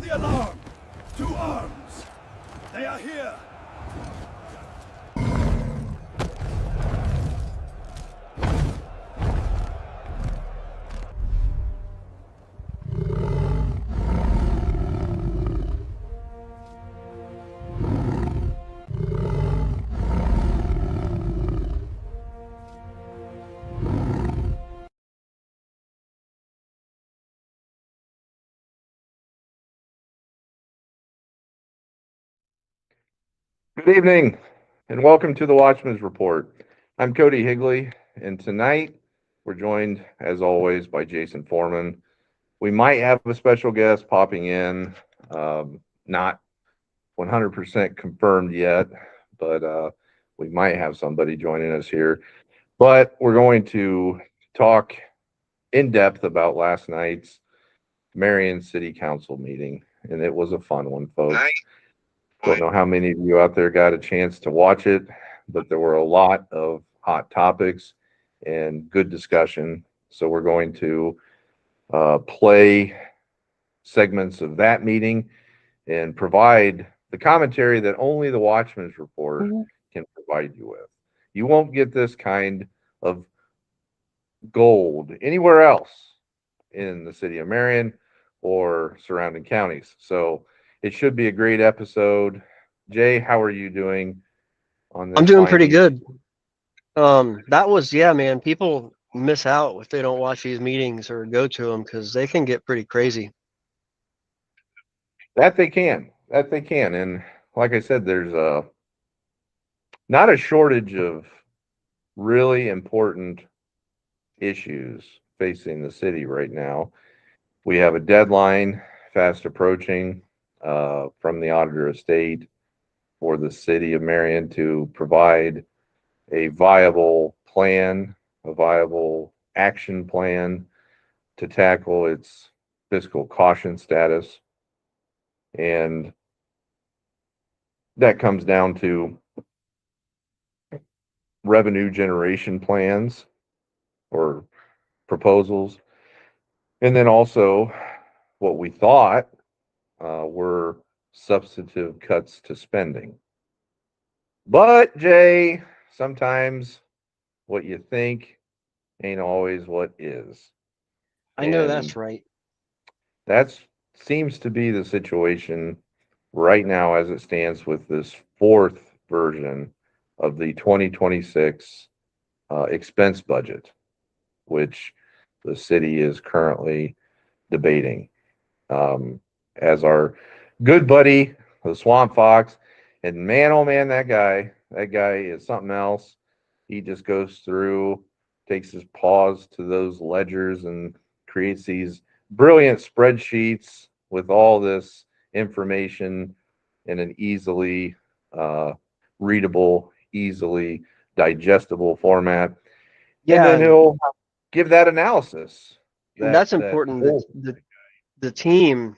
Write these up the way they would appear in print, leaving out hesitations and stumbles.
the alarm! To arms! They are here! Good evening, and welcome to the Watchmen'S Report. I'm Cody Higley, and tonight we're joined, as always, by Jason Foreman. We might have a special guest popping in, not 100% confirmed yet, but we might have somebody joining us here. But we're going to talk in depth about last night's Marion City Council meeting, and it was a fun one, folks. Don't know how many of you out there got a chance to watch it, but there were a lot of hot topics and good discussion. So we're going to play segments of that meeting and provide the commentary that only the Watchmen'S Report can provide you with. You won't get this kind of gold anywhere else in the city of Marion or surrounding counties. So it should be a great episode. Jay, how are you doing on this? I'm doing pretty good. That was, yeah, man, people miss out if they don't watch these meetings or go to them because they can get pretty crazy. That they can. And like I said, there's not a shortage of really important issues facing the city right now. We have a deadline fast approaching from the auditor of state for the city of Marion to provide a viable plan, a viable action plan to tackle its fiscal caution status. And that comes down to revenue generation plans or proposals. And then also what we thought were substantive cuts to spending. But Jay, sometimes what you think ain't always what is. I know that's right. That seems to be the situation right now as it stands with this fourth version of the 2026 expense budget, which the city is currently debating. As our good buddy, the Swamp Fox, and man, oh man, that guy is something else. He just goes through, takes his paws to those ledgers and creates these brilliant spreadsheets with all this information in an easily readable, easily digestible format. Yeah, and then he'll give that analysis. That's important. The team,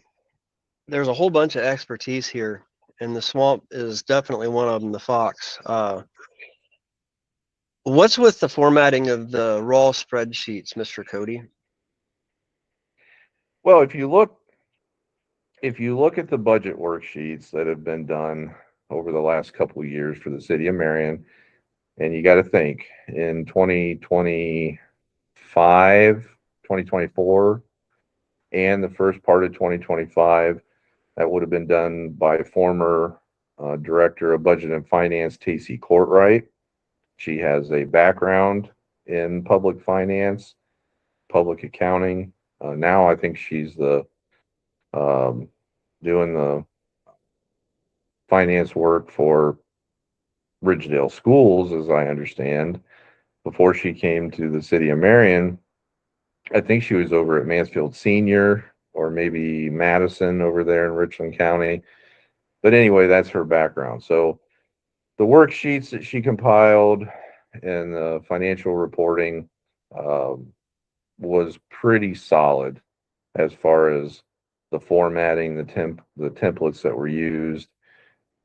there's a whole bunch of expertise here, and the Swamp is definitely one of them, the Fox. What's with the formatting of the raw spreadsheets, Mr. Cody? Well, if you look at the budget worksheets that have been done over the last couple of years for the city of Marion, and you got to think in 2025, 2024, and the first part of 2025, that would have been done by former Director of Budget and Finance, Tacey Courtright. She has a background in public finance, public accounting. Now I think she's doing the finance work for Ridgedale Schools, as I understand. Before she came to the city of Marion, I think she was over at Mansfield Senior or maybe Madison over there in Richland County. But anyway, that's her background. So the worksheets that she compiled and the financial reporting was pretty solid as far as the formatting, the templates that were used.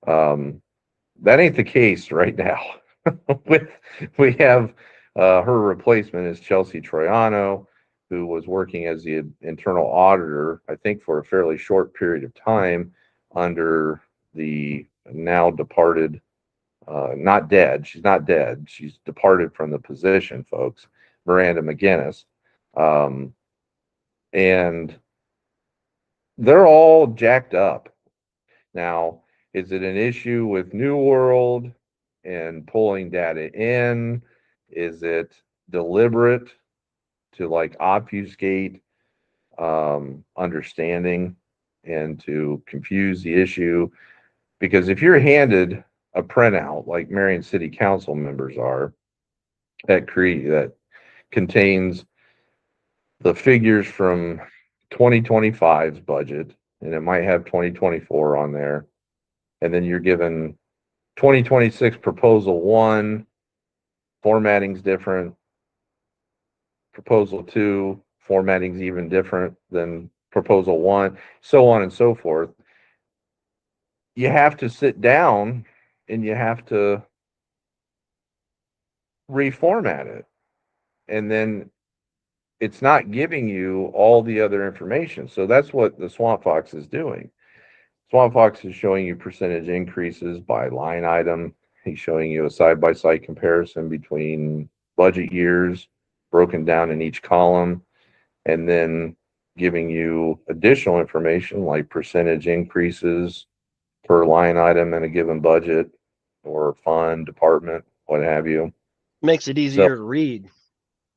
That ain't the case right now. We have her replacement is Chelsea Troiano, who was working as the internal auditor, I think for a fairly short period of time under the now departed, not dead, she's not dead, she's departed from the position, folks, Miranda McGinnis. And they're all jacked up. Now, is it an issue with New World and pulling data in? Is it deliberate to like obfuscate understanding and to confuse the issue? Because if you're handed a printout like Marion City Council members are that contains the figures from 2025's budget, and it might have 2024 on there, and then you're given 2026 proposal 1, formatting's different, proposal 2, formatting's even different than proposal 1, so on and so forth. You have to sit down and you have to reformat it. And then it's not giving you all the other information. So that's what the Swamp Fox is doing. Swamp Fox is showing you percentage increases by line item. He's showing you a side-by-side comparison between budget years broken down in each column, and then giving you additional information like percentage increases per line item in a given budget or fund, department, what have you. Makes it easier to read.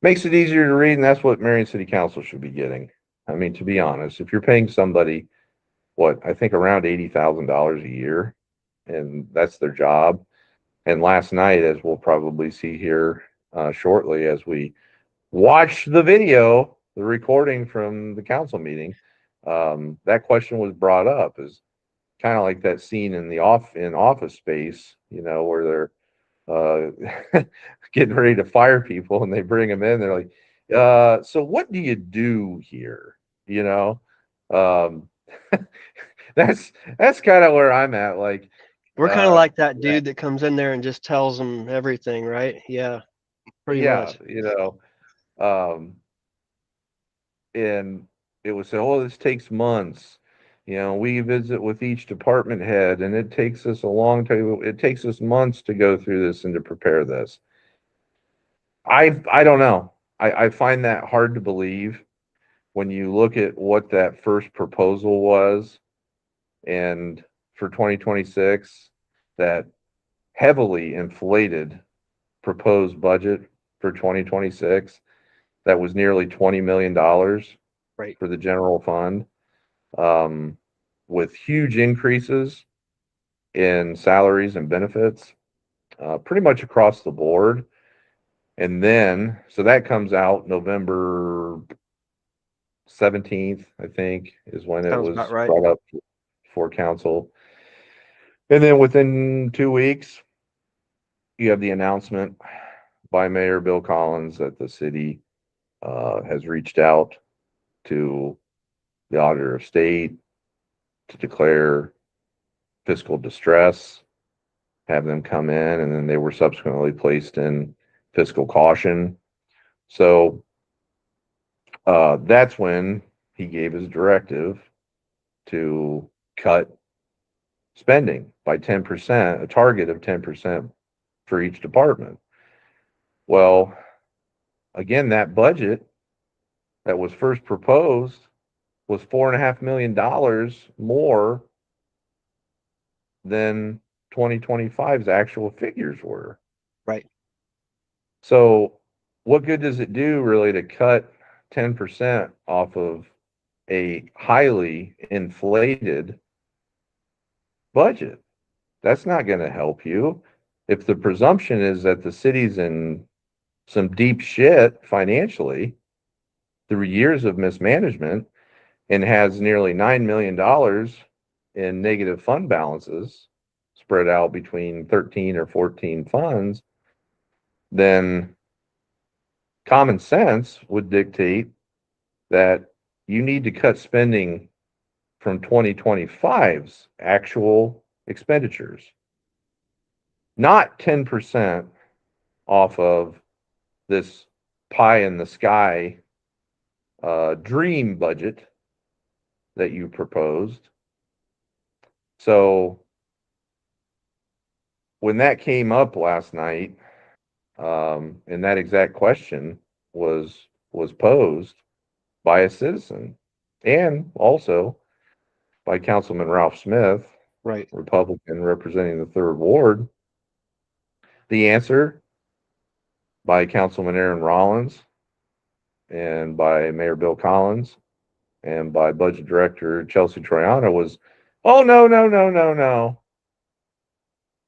Makes it easier to read, and that's what Marion City Council should be getting. I mean, to be honest, if you're paying somebody, what, I think around $80,000 a year, and that's their job. And last night, as we'll probably see here shortly, as we watch the video, the recording from the council meeting, that question was brought up. Is kind of like that scene in Office Space, you know, where they're getting ready to fire people and they bring them in. They're like, so what do you do here? You know, that's kind of where I'm at. Like, we're kind of like that dude that comes in there and just tells them everything, right? Yeah, pretty much. You know, and it was said, oh, this takes months. You know, we visit with each department head, and it takes us a long time. It takes us months to go through this and to prepare this. I don't know. I find that hard to believe when you look at what that first proposal was, and for 2026, that heavily inflated proposed budget for 2026, that was nearly $20 million right for the general fund, with huge increases in salaries and benefits, pretty much across the board. And then, so that comes out November 17th, I think, is when it sounds was about right. brought up for council. And then within 2 weeks, you have the announcement by Mayor Bill Collins that the city has reached out to the Auditor of State to declare fiscal distress, have them come in, and then they were subsequently placed in fiscal caution. So that's when he gave his directive to cut spending by 10%, a target of 10% for each department. Well, again, that budget that was first proposed was $4.5 million more than 2025's actual figures were. Right. So what good does it do really to cut 10% off of a highly inflated budget? That's not going to help you. If the presumption is that the city's in some deep shit financially through years of mismanagement and has nearly $9 million in negative fund balances spread out between 13 or 14 funds, then common sense would dictate that you need to cut spending from 2025's actual expenditures, not 10% off of this pie in the sky dream budget that you proposed. So when that came up last night, and that exact question was posed by a citizen, and also by Councilman Ralph Smith, Right. Republican representing the 3rd Ward. The answer by Councilman Aaron Rollins and by Mayor Bill Collins and by Budget Director Chelsea Troiano was, oh, no, no, no, no, no.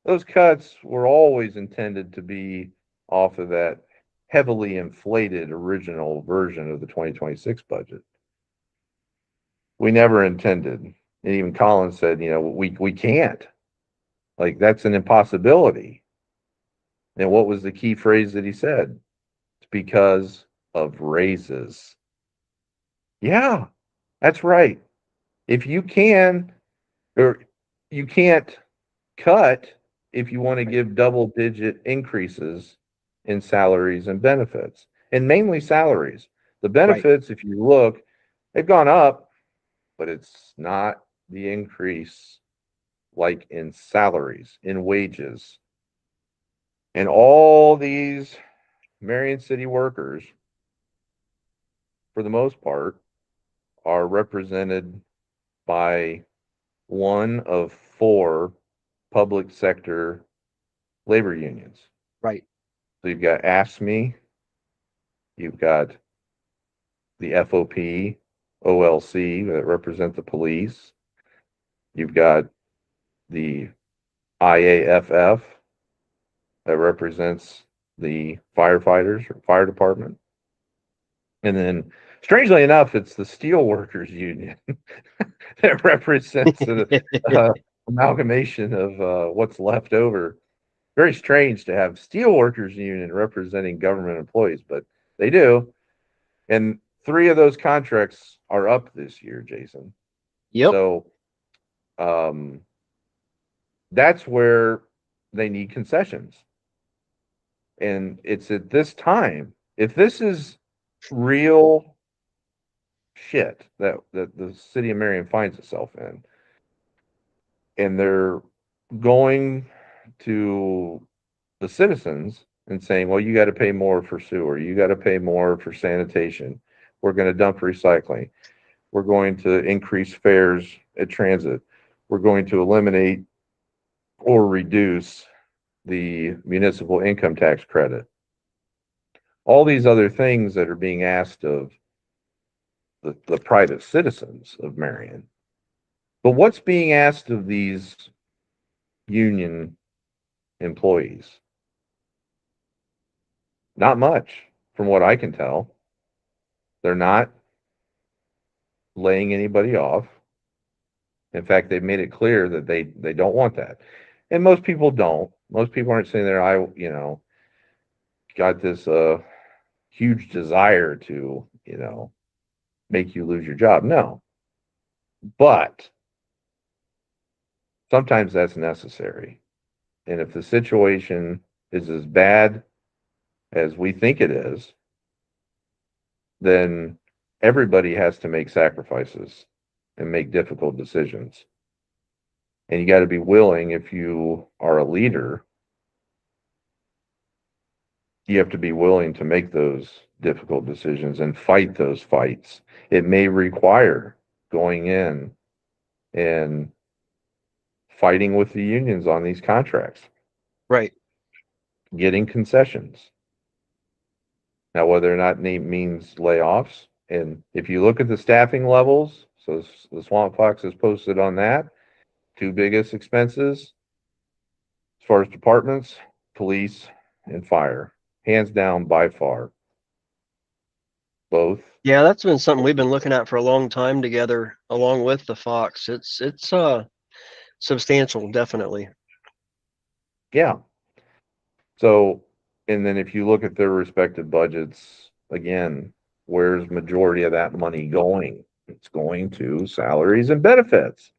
Those cuts were always intended to be off of that heavily inflated original version of the 2026 budget. We never intended. And even Collins said, we can't. Like, that's an impossibility. And what was the key phrase that he said? It's because of raises. Yeah, that's right. If you can, or you can't cut if you want to give double-digit increases in salaries and benefits, and mainly salaries. The benefits, if you look, they've gone up, but it's not the increase like in salaries, in wages. And all these Marion City workers, for the most part, are represented by one of 4 public sector labor unions. Right. So you've got AFSCME, you've got the FOP, OLC that represent the police, you've got the IAFF that represents the firefighters or fire department. And then, strangely enough, it's the Steelworkers Union that represents the amalgamation of what's left over. Very strange to have Steelworkers Union representing government employees, but they do. And 3 of those contracts are up this year, Jason. Yep. So that's where they need concessions. And it's at this time, if this is real shit that the city of Marion finds itself in, and they're going to the citizens and saying, well, you got to pay more for sewer, you got to pay more for sanitation, we're going to dump recycling, we're going to increase fares at transit, we're going to eliminate or reduce the municipal income tax credit. All these other things that are being asked of the private citizens of Marion. But what's being asked of these union employees? Not much, from what I can tell. They're not laying anybody off. In fact, they've made it clear that they don't want that. And most people don't. Most people aren't sitting there, got this huge desire to, make you lose your job. No. But sometimes that's necessary. And if the situation is as bad as we think it is, then everybody has to make sacrifices and make difficult decisions. And you got to be willing, if you are a leader, you have to be willing to make those difficult decisions and fight those fights. It may require going in and fighting with the unions on these contracts. Right. Getting concessions. Now, whether or not it means layoffs, and if you look at the staffing levels, so the Swamp Fox has posted on that, 2 biggest expenses as far as departments, police and fire, hands down by far. Both. Yeah, that's been something we've been looking at for a long time together, along with the Fox. It's substantial, definitely. Yeah. So, and then if you look at their respective budgets, again, where's majority of that money going? It's going to salaries and benefits.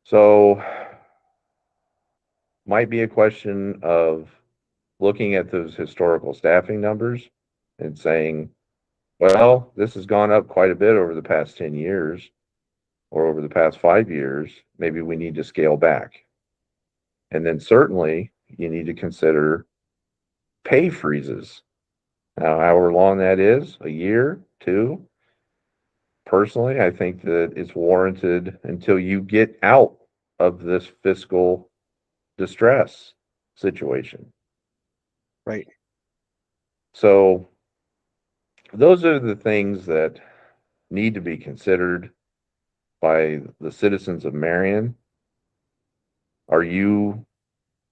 So, might be a question of looking at those historical staffing numbers and saying, Well, this has gone up quite a bit over the past 10 years or over the past 5 years. Maybe we need to scale back. And then certainly you need to consider pay freezes. Now, however long that is, a year, two, personally, I think that it's warranted until you get out of this fiscal distress situation. Right. So those are the things that need to be considered by the citizens of Marion. Are you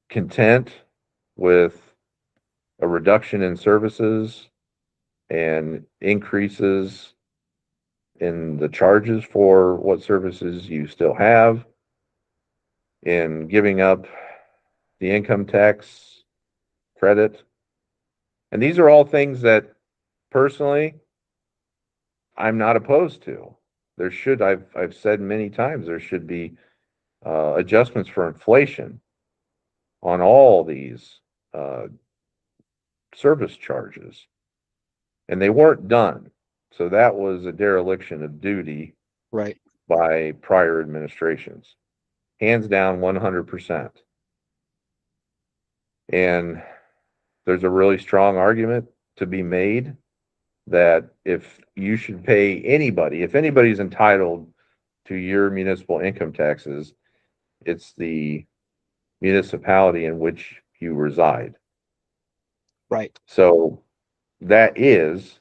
content with a reduction in services and increases in the charges for what services you still have, in giving up the income tax credit? And these are all things that personally I'm not opposed to. There should, I've said many times, there should be adjustments for inflation on all these uh, service charges, and they weren't done. So that was a dereliction of duty Right. by prior administrations, hands down, 100%. And there's a really strong argument to be made that if you should pay anybody, if anybody's entitled to your municipal income taxes, it's the municipality in which you reside. Right. So that is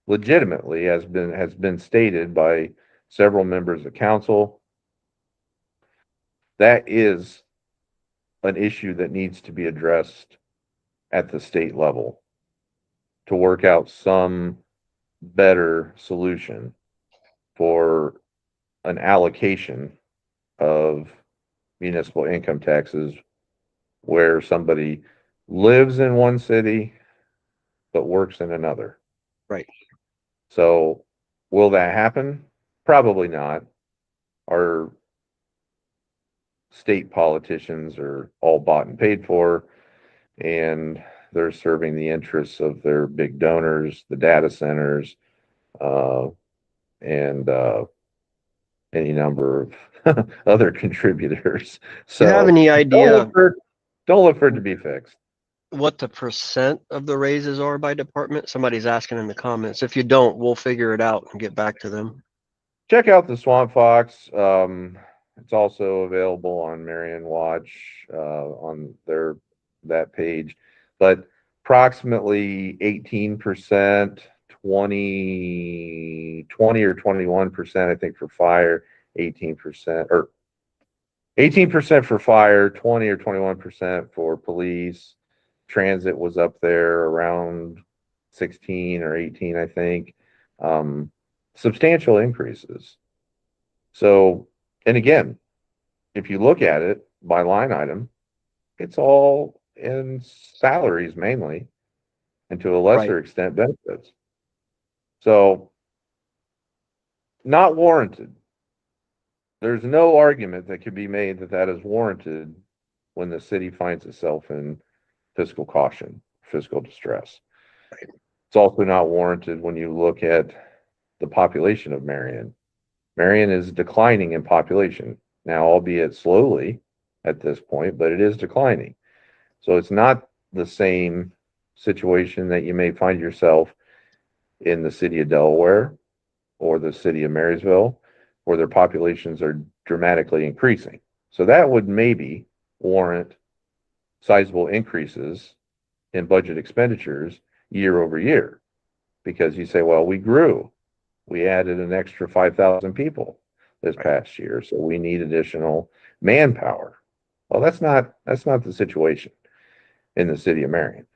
legitimately has been stated by several members of council. That is an issue that needs to be addressed at the state level to work out some better solution for an allocation of municipal income taxes where somebody lives in one city but works in another. Right. So will that happen? Probably not. Our state politicians are all bought and paid for, and they're serving the interests of their big donors, the data centers, and any number of other contributors. Do you have So any don't idea don't look for it to be fixed. what the percent of the raises are by department? Somebody's asking in the comments. If you don't, we'll figure it out and get back to them. Check out the Swamp Fox. It's also available on Marion Watch on that page, but approximately 18%, 20 or 21%, I think, for fire, 18% or 18% for fire, 20 or 21% for police. Transit was up there around 16 or 18, I think. Substantial increases. So, and again, if you look at it by line item, it's all in salaries mainly, and to a lesser extent, benefits. So, not warranted. There's no argument that could be made that that is warranted when the city finds itself in fiscal caution, fiscal distress. It's also not warranted when you look at the population of Marion. Marion is declining in population now, albeit slowly at this point, but it is declining. So it's not the same situation that you may find yourself in the city of Delaware or the city of Marysville, where their populations are dramatically increasing. So that would maybe warrant sizable increases in budget expenditures year over year, because you say, well, we grew, we added an extra 5,000 people this past year, so we need additional manpower. Well, that's not the situation in the city of Marion.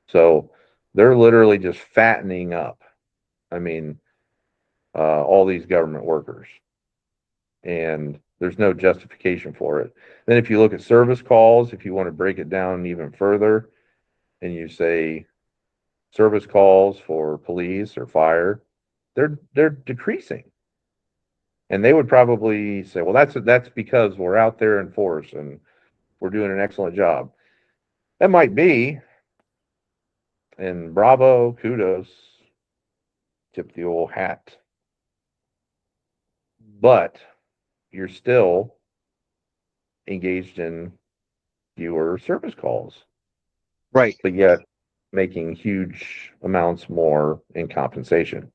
So they're literally just fattening up. I mean, all these government workers, and there's no justification for it. Then if you look at service calls, if you want to break it down even further, and you say service calls for police or fire, they're decreasing. And they would probably say, well, that's because we're out there in force and we're doing an excellent job. That might be, and bravo, kudos. tip the old hat. But you're still engaged in fewer service calls, Right. but yet making huge amounts more in compensation.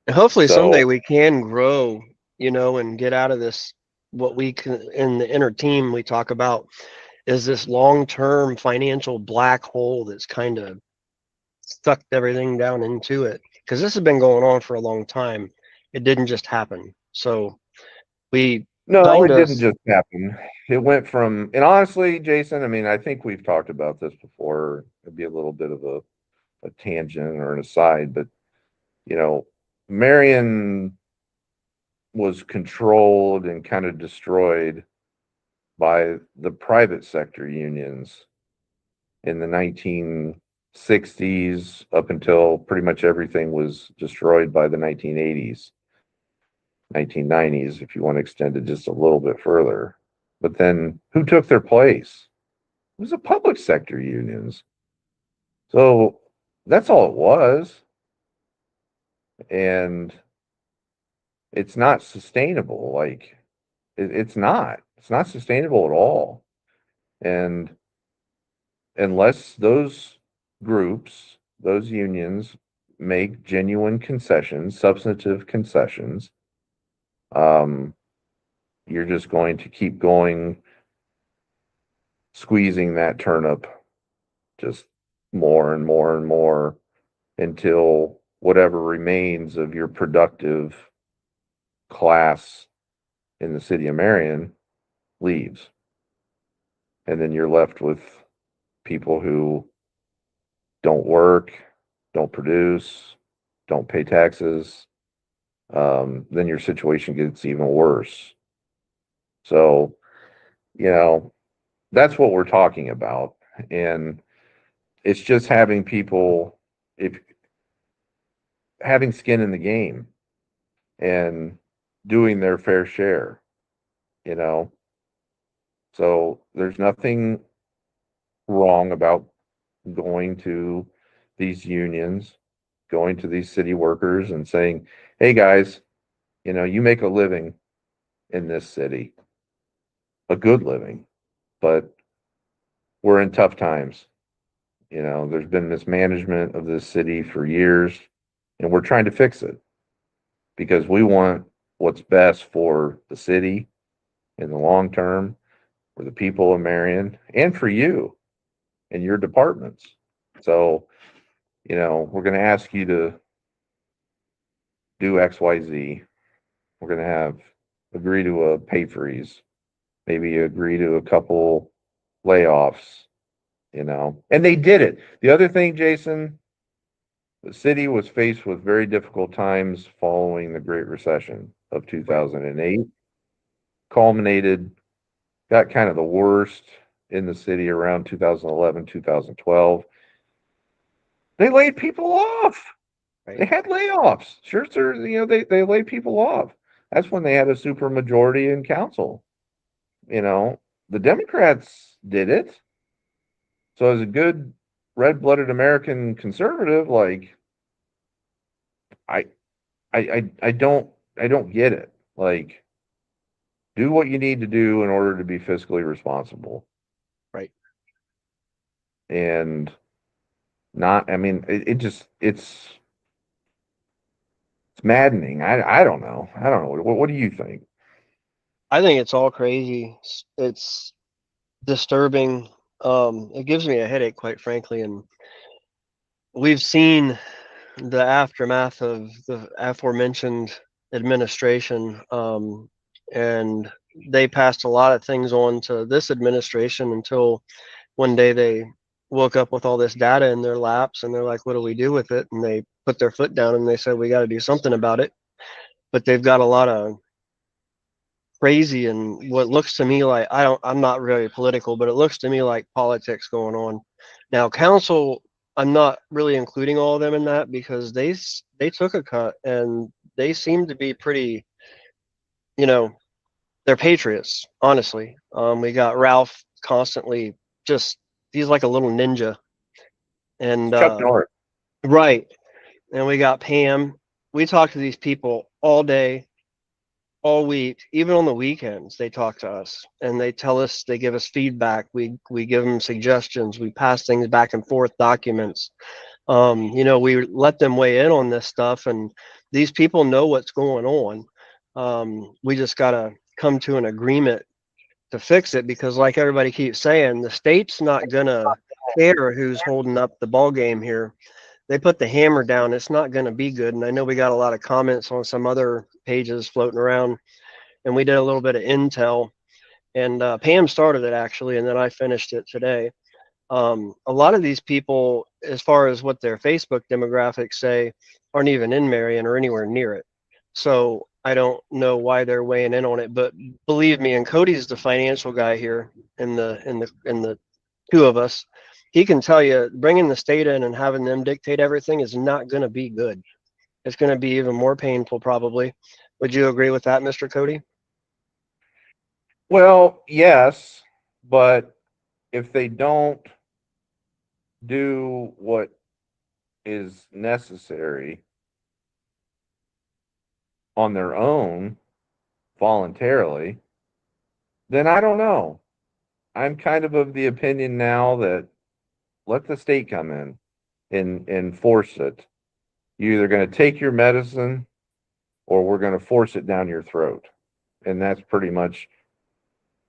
And hopefully someday So, we can grow, and get out of this. What we can in the inner team we talk about is this long-term financial black hole that's kind of sucked everything down into it, because this has been going on for a long time. It didn't just happen. So we no, kind it of, didn't just happen. It went from, and honestly, Jason, I mean, I think we've talked about this before. It'd be a little bit of a tangent or an aside, but Marion was controlled and kind of destroyed by the private sector unions in the 1960s up until pretty much everything was destroyed by the 1980s, 1990s, if you want to extend it just a little bit further. But then who took their place? It was the public sector unions. So that's all it was. And it's not sustainable. Like, it's not. It's not sustainable at all. And unless those groups, those unions, make genuine concessions, substantive concessions, um, you're just going to keep going, squeezing that turnip just more and more and more until whatever remains of your productive class in the city of Marion leaves. And then you're left with people who don't work, don't produce, don't pay taxes. Then your situation gets even worse. So, that's what we're talking about. And it's just having people, if having skin in the game and doing their fair share, you know. So there's nothing wrong about going to these unions, going to these city workers and saying, hey guys, you make a living in this city, a good living, but we're in tough times. There's been mismanagement of this city for years, and we're trying to fix it because we want what's best for the city in the long term, for the people of Marion, and for you and your departments. So, we're going to ask you to do XYZ. We're going to agree to a pay freeze, maybe agree to a couple layoffs, and they did it. The other thing, Jason, the city was faced with very difficult times following the Great Recession of 2008, culminated, got kind of the worst in the city around 2011, 2012. They laid people off. right. They had layoffs. Sure, sir. They laid people off. That's when they had a super majority in council. The Democrats did it. So as a good red-blooded American conservative, like I don't get it. Like, do what you need to do in order to be fiscally responsible. Right. And not, I mean, it's maddening. I don't know. I don't know. What do you think? I think it's all crazy. It's disturbing. It gives me a headache, quite frankly. And we've seen the aftermath of the aforementioned administration, and they passed a lot of things on to this administration until one day they woke up with all this data in their laps and they're like, what do we do with it? And they put their foot down and they said, we got to do something about it. But they've got a lot of crazy and what looks to me like, I'm not really political, but it looks to me like politics going on. Now, council, I'm not really including all of them in that because they took a cut and they seem to be pretty, they're patriots, honestly. We got Ralph constantly just, he's like a little ninja. And Chuck Norris. right. And we got Pam, we talk to these people all day, all week, even on the weekends. They talk to us and they tell us, they give us feedback. We give them suggestions. We pass things back and forth, documents. We let them weigh in on this stuff, and these people know what's going on. We just gotta come to an agreement to fix it, because like everybody keeps saying, the state's not gonna care who's holding up the ball game here. They put the hammer down, it's not gonna be good. And I know we got a lot of comments on some other pages floating around, and we did a little bit of intel, and Pam started it actually, and then I finished it today. A lot of these people, as far as what their Facebook demographics say, aren't even in Marion or anywhere near it. So I don't know why they're weighing in on it, but believe me, and Cody's the financial guy here in the two of us. He can tell you bringing the state in and having them dictate everything is not going to be good. It's going to be even more painful, probably. Would you agree with that, Mr. Cody? Well, yes, but if they don't do what is necessary on their own voluntarily, then I don't know. I'm kind of the opinion now that let the state come in and enforce it. You're either going to take your medicine or we're going to force it down your throat. And that's pretty much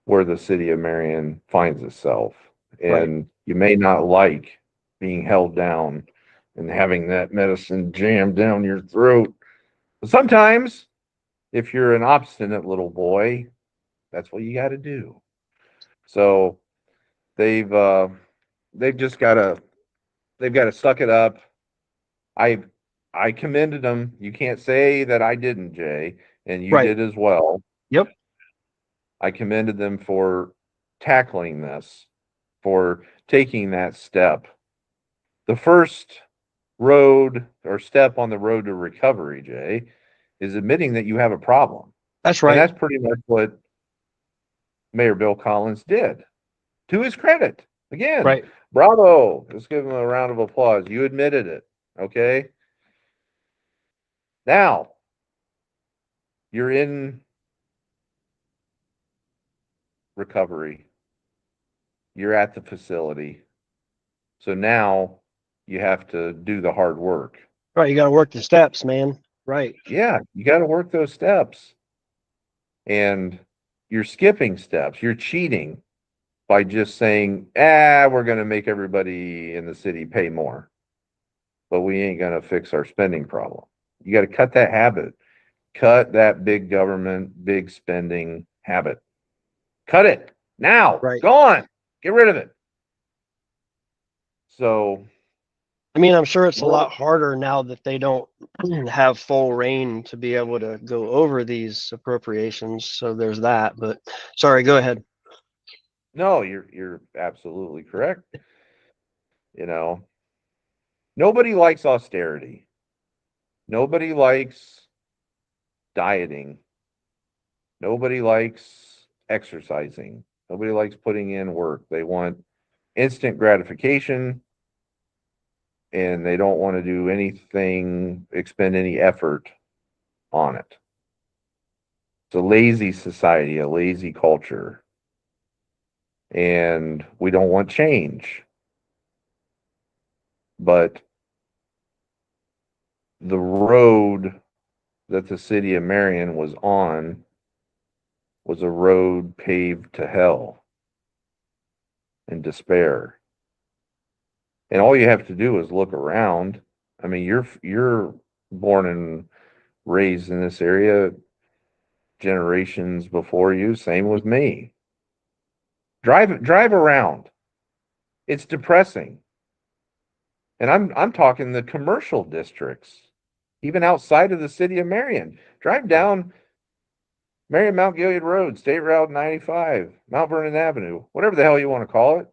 where the city of Marion finds itself. And Right. you may not like being held down and having that medicine jammed down your throat. But sometimes, if you're an obstinate little boy, that's what you got to do. So they've they've just got to they've got to suck it up. I I commended them. You can't say that I didn't, Jay, and you Right. did as well. Yep. I commended them for tackling this, for taking that step. The first road or step on the road to recovery, Jay, is admitting that you have a problem. That's And right. that's pretty much what Mayor Bill Collins did. To his credit. Again, Right. bravo. Let's give him a round of applause. You admitted it. Okay. Now you're in recovery. You're at the facility. So now you have to do the hard work. Right. You got to work the steps, man. Right. Yeah, you got to work those steps. And you're skipping steps. You're cheating by just saying, we're going to make everybody in the city pay more, but we ain't going to fix our spending problem. You got to cut that habit. Cut that big government, big spending habit. Cut it now. Right. Gone. Get rid of it. So, I mean, I'm sure it's a well, lot harder now that they don't have full reign to be able to go over these appropriations. So there's that. But sorry, go ahead. no, you're absolutely correct. You know, nobody likes austerity. Nobody likes dieting. Nobody likes exercising. Nobody likes putting in work. They want instant gratification and they don't want to do anything, expend any effort on it. It's a lazy society, a lazy culture. And we don't want change. But the road that the city of Marion was on was a road paved to hell and despair. And all you have to do is look around. I mean, you're born and raised in this area, generations before you, same with me. Drive around. It's depressing. And I'm talking the commercial districts, even outside of the city of Marion. Drive down Marion Mount Gilead Road, State Route 95, Mount Vernon Avenue, whatever the hell you want to call it.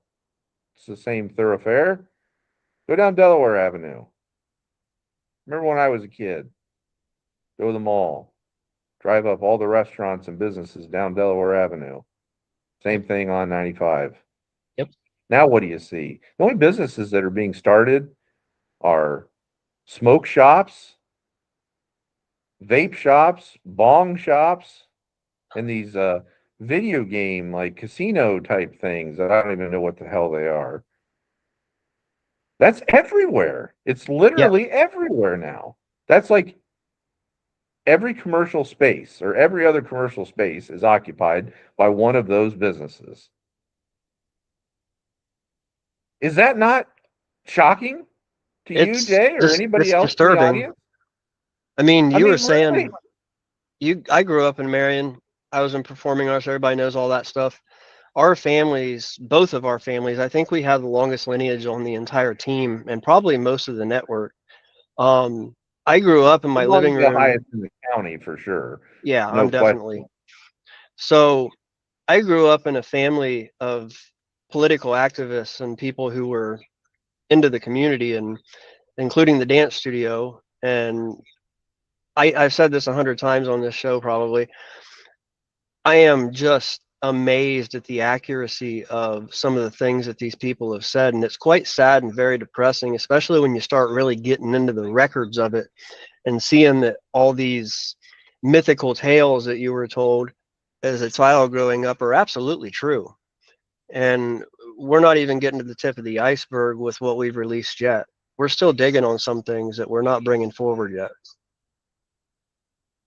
It's the same thoroughfare. Go down Delaware Avenue. Remember when I was a kid? Go to the mall. Drive up all the restaurants and businesses down Delaware Avenue. Same thing on 95. Yep. Now what do you see? The only businesses that are being started are smoke shops vape shops, bong shops, and these video game like casino type things that I don't even know what the hell they are. That's everywhere. It's Yeah, literally everywhere now. That's like every commercial space or every other commercial space is occupied by one of those businesses. Is that not shocking to you, Jay, or anybody it's else in the disturbing. audience? I mean, I you were mean, really? saying I grew up in Marion. I was in performing arts. Everybody knows all that stuff. Our families, both of our families, I think we have the longest lineage on the entire team and probably most of the network. Um, I grew up in my Among living the room. highest in the county for sure. Yeah, No I'm definitely. question. So I grew up in a family of political activists and people who were into the community and including the dance studio. And I've said this 100 times on this show probably. I am just amazed at the accuracy of some of the things that these people have said. And it's quite sad and very depressing, especially when you start really getting into the records of it and seeing that all these mythical tales that you were told as a child growing up are absolutely true. And we're not even getting to the tip of the iceberg with what we've released yet. We're still digging on some things that we're not bringing forward yet.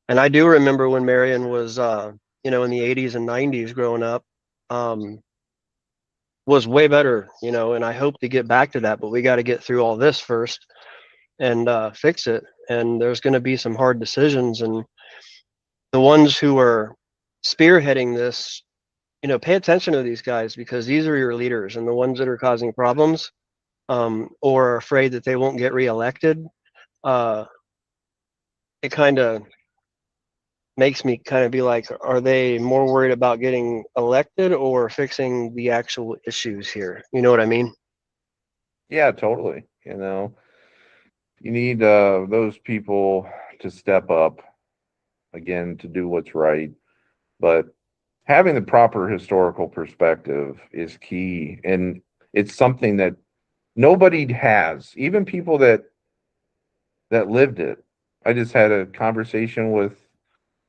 And I do remember when Marion was, in the 80s and 90s growing up, um, was way better, and I hope to get back to that, but we got to get through all this first and fix it. And there's going to be some hard decisions. And the ones who are spearheading this, pay attention to these guys because these are your leaders and the ones that are causing problems or are afraid that they won't get reelected. Uh, it kind of makes me kind of be like, are they more worried about getting elected or fixing the actual issues here? You know what I mean? Yeah, totally. You need those people to step up again to do what's right. But having the proper historical perspective is key. And it's something that nobody has, even people that lived it. I just had a conversation with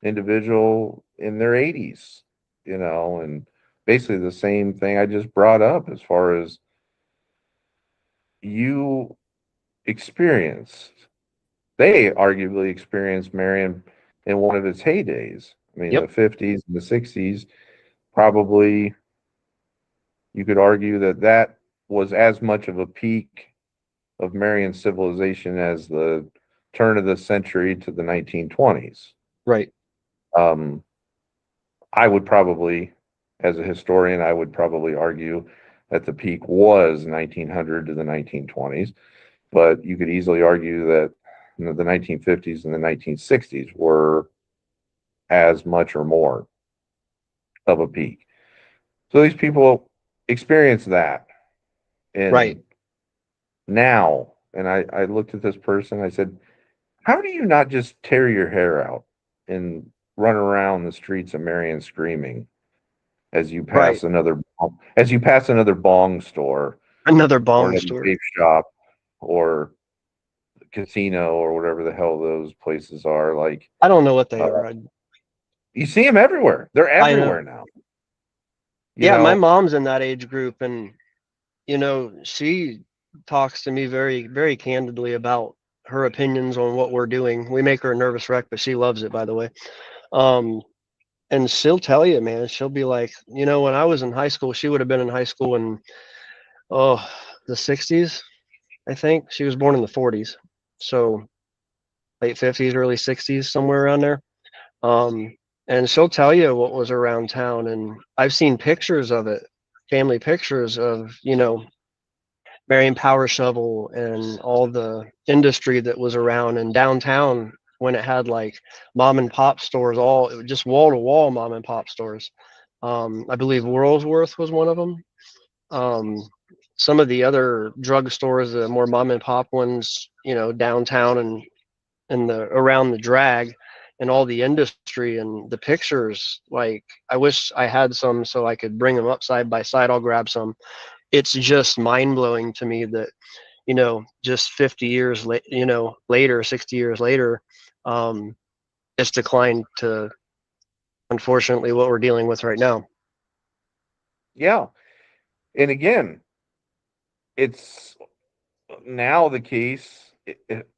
individual in their 80s, and basically the same thing I just brought up as far as you experienced. They arguably experienced Marion in one of its heydays. I mean, Yep. the 50s and the 60s, probably you could argue that was as much of a peak of Marian civilization as the turn of the century to the 1920s. Right. Um, I would probably, as a historian, I would probably argue that the peak was 1900 to the 1920s, but you could easily argue that the 1950s and the 1960s were as much or more of a peak. So these people experience that. Right. And now, and I looked at this person, I said, how do you not just tear your hair out and run around the streets of Marion screaming Right. as you pass another bong store Another or bong another store. vape shop or casino or whatever the hell those places are? Like, I don't know what they uh, are. you see them everywhere. They're I know. everywhere now. You Yeah, my know, mom's in that age group, and she talks to me very, very candidly about her opinions on what we're doing. We make her a nervous wreck, but she loves it, by the way. Um, and she'll tell you, man, she'll be like, when I was in high school, she would have been in high school in the 60s, I think. She was born in the 40s. So late 50s, early 60s, somewhere around there. Um, and she'll tell you what was around town. And I've seen pictures of it, family pictures of, Marion Power Shovel and all the industry that was around in downtown when it had like mom and pop stores, all it was just wall to wall mom and pop stores. I believe Worldsworth was one of them. Um, some of the other drug stores, the more mom and pop ones, downtown and the around the drag and all the industry and the pictures. Like I wish I had some so I could bring them up side by side. I'll grab some. It's just mind blowing to me that just 50 years later, 60 years later, um, just declined to, unfortunately, what we're dealing with right now. Yeah. And again, it's now the case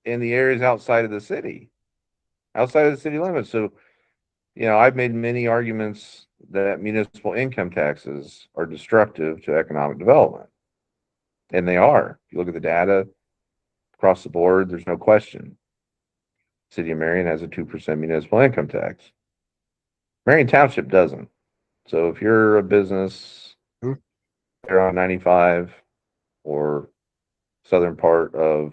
in the areas outside of the city limits. So, I've made many arguments that municipal income taxes are destructive to economic development. And they are. If you look at the data across the board, there's no question. City of Marion has a 2% municipal income tax. Marion Township doesn't. So if you're a business there on 95 or southern part of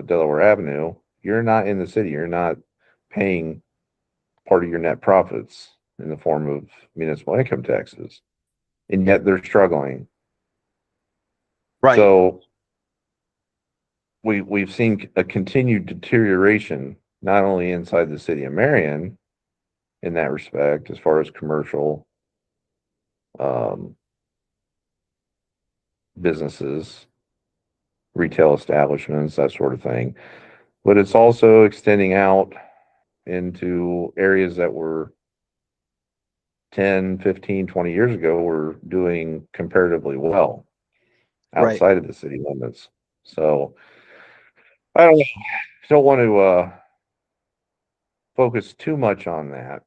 Delaware Avenue, you're not in the city. You're not paying part of your net profits in the form of municipal income taxes. And yet they're struggling. Right. So we've seen a continued deterioration, not only inside the city of Marion in that respect, as far as commercial businesses, retail establishments, that sort of thing, but it's also extending out into areas that were 10, 15, 20 years ago were doing comparatively well outside of the city limits. So I don't want to focus too much on that,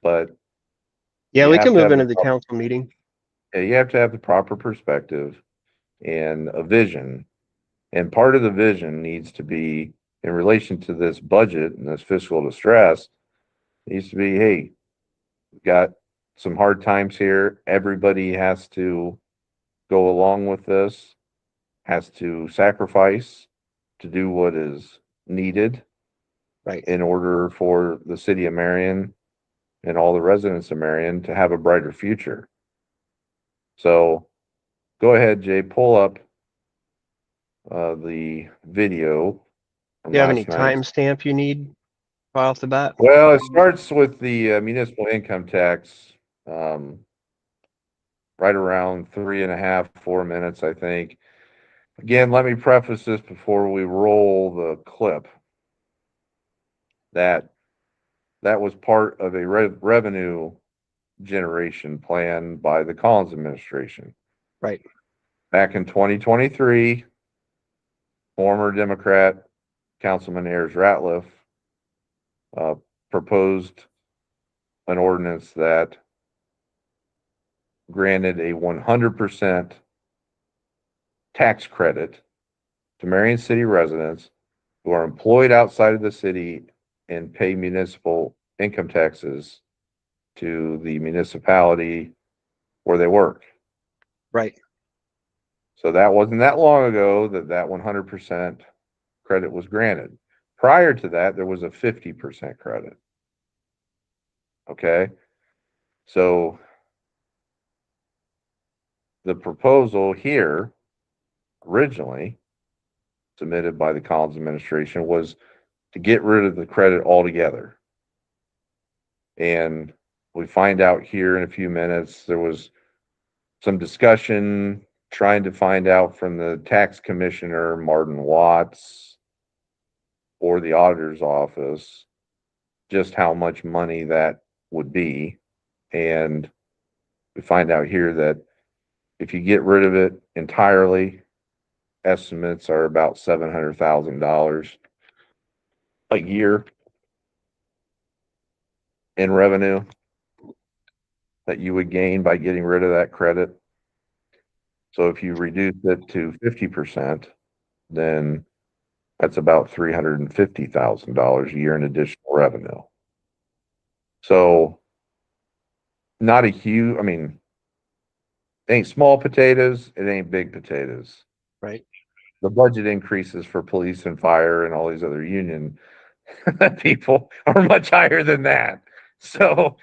but yeah, we can move into the council meeting. Yeah, you have to have the proper perspective and a vision. And part of the vision needs to be in relation to this budget and this fiscal distress, needs to be, hey, we've got some hard times here. Everybody has to go along with this, has to sacrifice to do what is needed in order for the city of Marion and all the residents of Marion to have a brighter future. So go ahead, Jay, pull up the video. Do you have any timestamp you need right off the bat? Well, it starts with the municipal income tax, right around 3.5, 4 minutes, I think. Again, let me preface this before we roll the clip. That was part of a revenue generation plan by the Collins administration. Right. Back in 2023, former Democrat Councilman Ayers Ratliff proposed an ordinance that granted a 100% tax credit to Marion City residents who are employed outside of the city and pay municipal income taxes to the municipality where they work. Right. So that wasn't that long ago that 100% credit was granted. Prior to that, there was a 50% credit. Okay. So the proposal here, originally submitted by the Collins administration, was to get rid of the credit altogether. And we find out here in a few minutes, there was some discussion trying to find out from the tax commissioner, Marion Watch, or the auditor's office, just how much money that would be. And we find out here that if you get rid of it entirely, estimates are about $700,000 a year in revenue that you would gain by getting rid of that credit. So if you reduce it to 50%, then that's about $350,000 a year in additional revenue. So not a huge, it ain't small potatoes, it ain't big potatoes. Right. The budget increases for police and fire and all these other union people are much higher than that. So,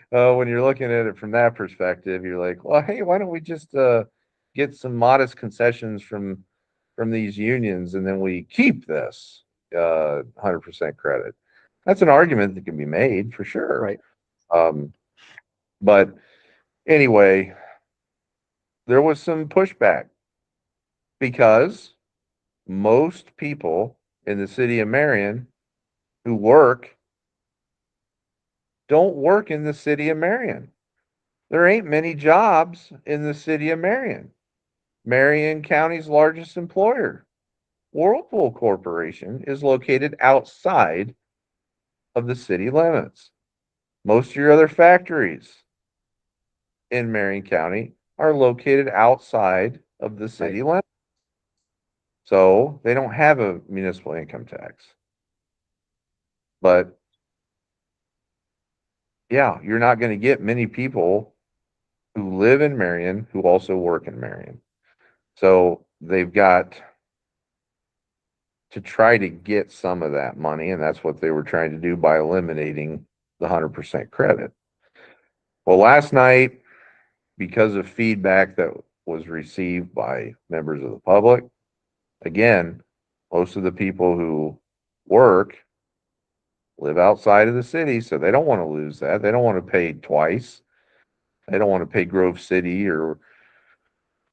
when you're looking at it from that perspective, you're like, well, hey, why don't we just get some modest concessions from these unions, and then we keep this 100% credit. That's an argument that can be made for sure. Right. But anyway, there was some pushback because most people in the city of Marion who work don't work in the city of Marion. There ain't many jobs in the city of Marion. Marion County's largest employer, Whirlpool Corporation, is located outside of the city limits. Most of your other factories in Marion County are located outside of the city limits. So they don't have a municipal income tax. But yeah, you're not going to get many people who live in Marion who also work in Marion. So they've got to try to get some of that money, and that's what they were trying to do by eliminating the 100% credit. Well, last night, because of feedback that was received by members of the public, again, most of the people who work live outside of the city, so they don't want to lose that. They don't want to pay twice. They don't want to pay Grove City or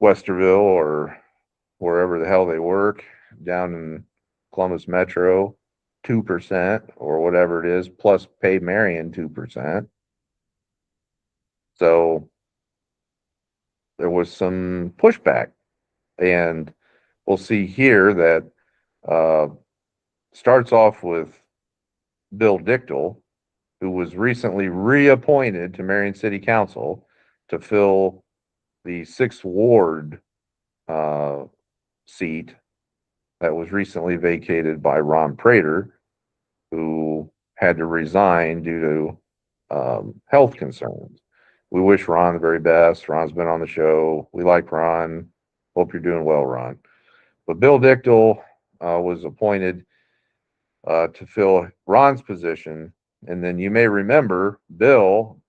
Westerville or wherever the hell they work down in Columbus Metro 2% or whatever it is, plus pay Marion 2%. So there was some pushback, and we'll see here that starts off with Bill Dichtel, who was recently reappointed to Marion City Council to fill the 6th Ward seat that was recently vacated by Ron Prater, who had to resign due to health concerns. We wish Ron the very best. Ron's been on the show. We like Ron. Hope you're doing well, Ron. But Bill Dichtel was appointed to fill Ron's position. And then you may remember Bill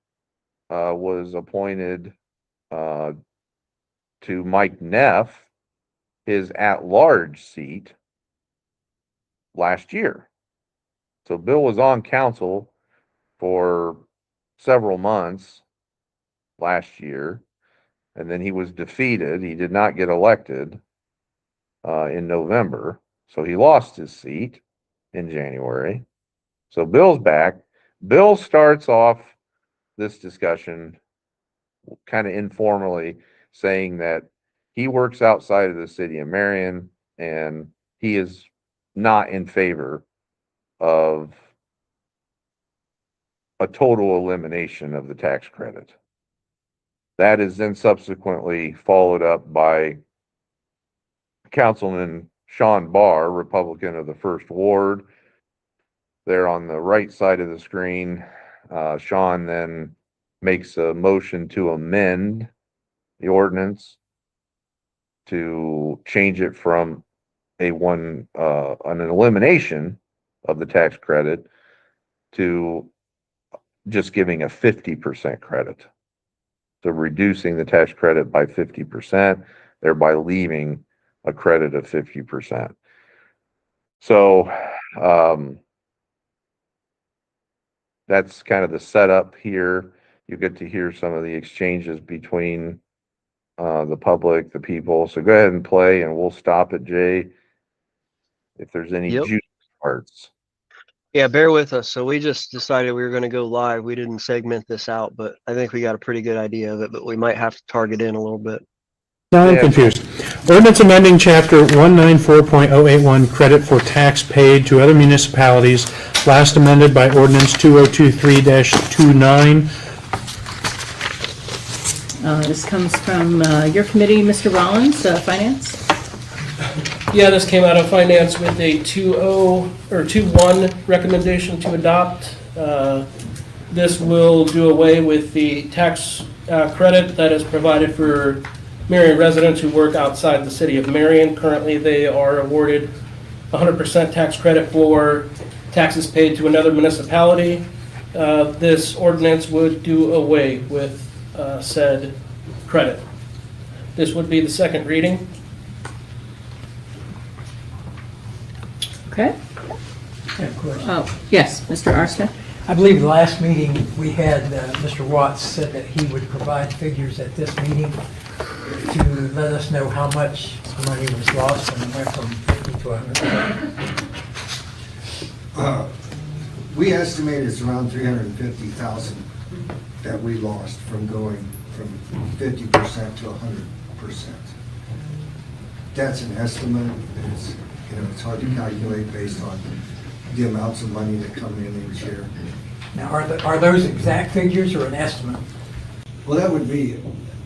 was appointed to Mike Neff, his at-large seat, last year. So Bill was on council for several months last year, and then he was defeated. He did not get elected in November, so he lost his seat in January. So Bill's back. Bill starts off this discussion kind of informally saying that he works outside of the city of Marion, and he is not in favor of a total elimination of the tax credit. That is then subsequently followed up by Councilman Sean Barr, Republican of the 1st Ward. There on the right side of the screen, Sean then makes a motion to amend the ordinance to change it from an elimination of the tax credit to just giving a 50% credit. So reducing the tax credit by 50%, thereby leaving a credit of 50%. So that's kind of the setup here. You get to hear some of the exchanges between the public, the people. So go ahead and play, and we'll stop it, Jay, if there's any juice parts. Yeah, bear with us. So we just decided we were going to go live. We didn't segment this out, but I think we got a pretty good idea of it, but we might have to target in a little bit. Now I'm confused. Ordinance amending Chapter 194.081, credit for tax paid to other municipalities, last amended by Ordinance 2023-29. This comes from your committee, Mr. Rollins, Finance. Yeah, this came out of Finance with a 2-1 recommendation to adopt. This will do away with the tax credit that is provided for Marion residents who work outside the city of Marion. Currently, they are awarded 100% tax credit for taxes paid to another municipality. This ordinance would do away with said credit. This would be the second reading. Okay. Yeah, of course. Oh, yes, Mr. Arston. I believe the last meeting we had, Mr. Watts said that he would provide figures at this meeting to let us know how much money was lost when it went from 50 to 100. We estimate it's around 350,000 that we lost from going from 50% to 100%. That's an estimate. It's, it's hard to calculate based on the amounts of money that come in each year. Now, are those exact figures or an estimate? Well, that would be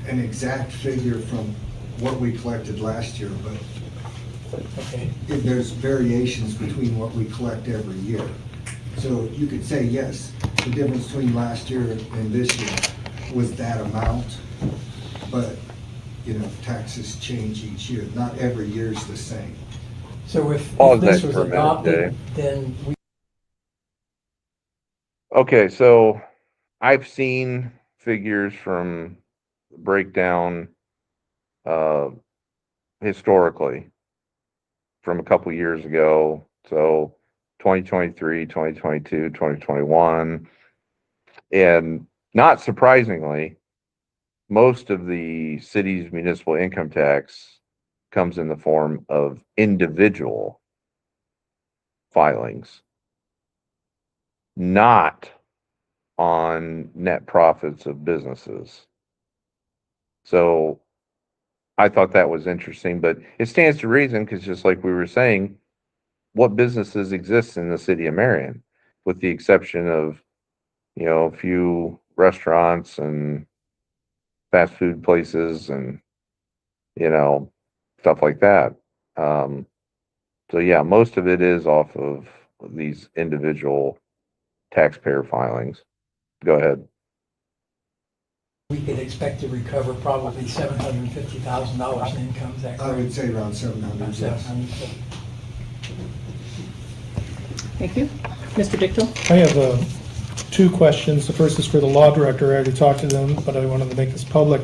an exact figure from what we collected last year, but Okay. there's variations between what we collect every year. So you could say, yes, the difference between last year and this year was that amount, but, taxes change each year. Not every year is the same. So if Pause this that was for a minute, adopted, Dave. then we Okay, so I've seen figures from breakdown historically from a couple years ago. So 2023, 2022, 2021. And not surprisingly, most of the city's municipal income tax comes in the form of individual filings, not on net profits of businesses. So I thought that was interesting, but it stands to reason because just like we were saying, what businesses exist in the city of Marion, with the exception of, a few restaurants and fast food places and, stuff like that. So yeah, most of it is off of these individual taxpayer filings. Go ahead. could expect to recover probably $750,000 in income. Is that I correct? would say around 700, Around yes. 700. Thank you. Mr. Dichtel? I have two questions. The first is for the law director. I already talked to them, but I wanted to make this public.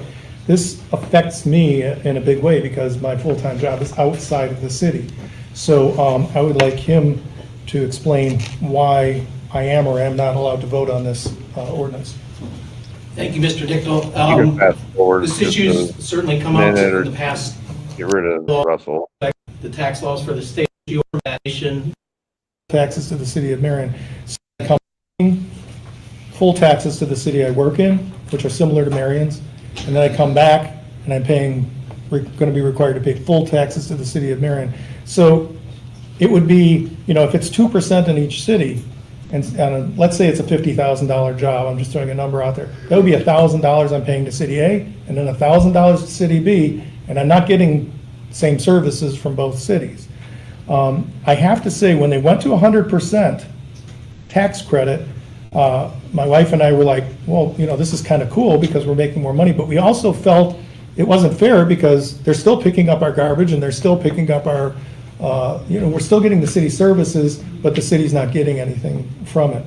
This affects me in a big way because my full-time job is outside of the city. So I would like him to explain why I am or am not allowed to vote on this ordinance. Thank you, Mr. Dichtel. You can fast forward This just issue's a certainly come up minute or in the past. get rid of Russell. The tax laws for the state, your nation. Taxes to the city of Marion. So I come paying full taxes to the city I work in, which are similar to Marion's, and then I come back and I'm paying, going to be required to pay full taxes to the city of Marion. So it would be, if it's 2% in each city, and let's say it's a $50,000 job, I'm just throwing a number out there, that would be $1,000 I'm paying to city A, and then $1,000 to city B, and I'm not getting same services from both cities. I have to say, when they went to 100% tax credit, my wife and I were like, well, this is kind of cool because we're making more money, but we also felt it wasn't fair because they're still picking up our garbage and they're still picking up our, we're still getting the city services, but the city's not getting anything from it.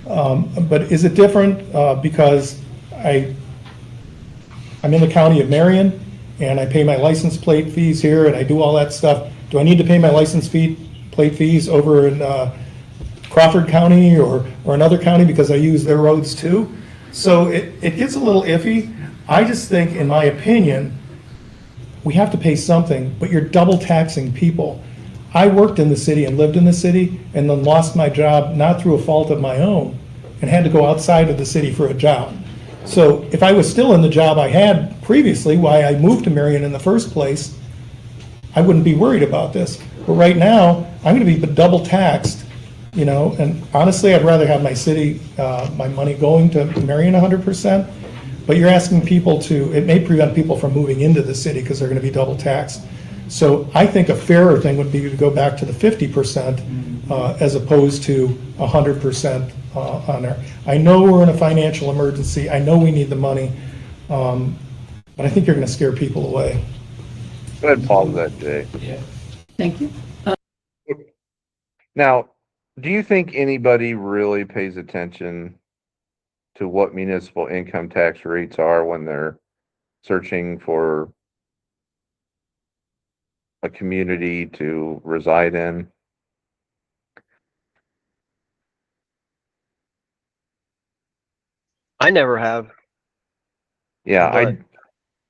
But is it different because I'm in the county of Marion and I pay my license plate fees here and I do all that stuff? Do I need to pay my license plate fees over in Crawford County or another county because I use their roads too? So it gets a little iffy. I just think, in my opinion, we have to pay something, but you're double taxing people. I worked in the city and lived in the city and then lost my job, not through a fault of my own, and had to go outside of the city for a job. So if I was still in the job I had previously, why I moved to Marion in the first place, I wouldn't be worried about this. But right now, I'm gonna be double taxed, and honestly, I'd rather have my city, my money going to Marion 100%, but you're asking people it may prevent people from moving into the city because they're gonna be double taxed. So I think a fairer thing would be to go back to the 50% as opposed to 100% on there. I know we're in a financial emergency. I know we need the money, but I think you're gonna scare people away. Go ahead and pause that, Jay. Yeah. Thank you. Now, do you think anybody really pays attention to what municipal income tax rates are when they're searching for a community to reside in? I never have. Yeah, But-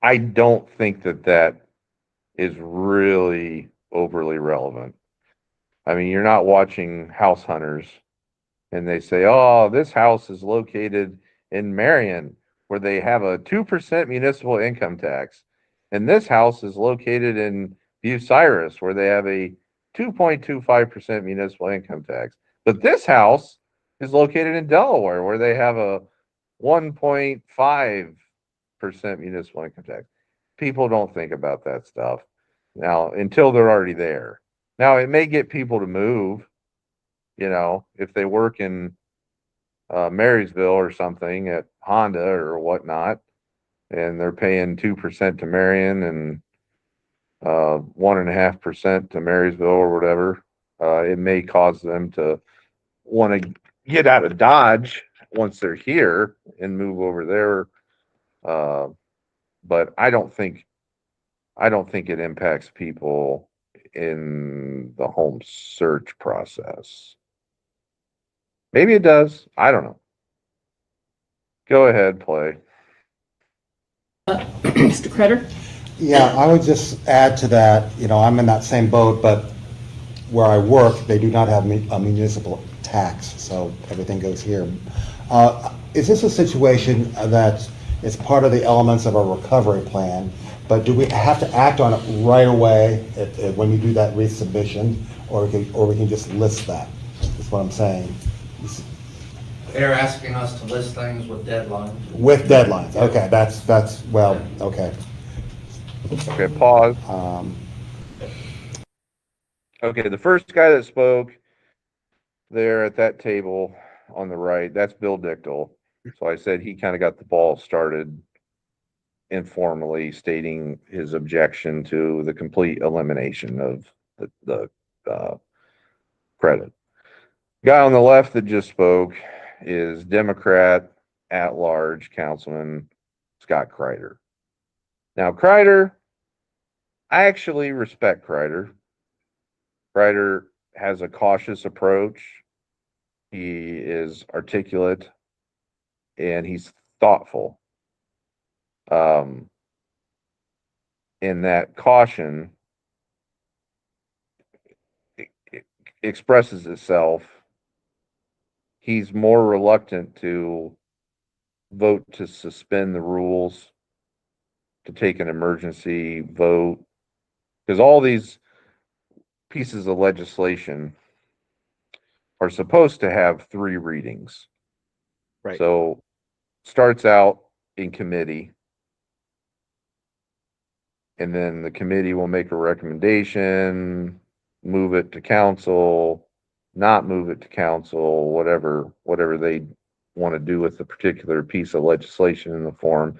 I don't think that is really overly relevant. I mean, you're not watching House Hunters and they say, oh, this house is located in Marion where they have a 2% municipal income tax. And this house is located in Bucyrus where they have a 2.25% municipal income tax. But this house is located in Delaware where they have a 1.5% municipal income tax. People don't think about that stuff now until they're already there. Now, it may get people to move, if they work in Marysville or something at Honda or whatnot, and they're paying 2% to Marion and 1.5% to Marysville or whatever. It may cause them to want to get out of Dodge once they're here and move over there. But I don't think it impacts people in the home search process. Maybe it does. I don't know. Go ahead, play. Mr. Kretter? Yeah, I would just add to that, I'm in that same boat, but where I work, they do not have a municipal tax, so everything goes here. Is this a situation that is part of the elements of a recovery plan, but do we have to act on it right away when you do that resubmission, or we can just list that? That's what I'm saying. They're asking us to list things with deadlines. With deadlines, okay, that's well, okay. Okay, pause. Okay, the first guy that spoke there at that table on the right, that's Bill Dichtel. So I said he kind of got the ball started informally, stating his objection to the complete elimination of the credit. Guy on the left that just spoke is Democrat at large Councilman Scott Kreider. Now, Kreider, I actually respect Kreider. Kreider has a cautious approach. He is articulate and he's thoughtful. In that caution it expresses itself. He's more reluctant to vote to suspend the rules, to take an emergency vote, because all these pieces of legislation are supposed to have 3 readings. Right. So starts out in committee, and then the committee will make a recommendation, move it to council, not move it to council, whatever they want to do with the particular piece of legislation in the form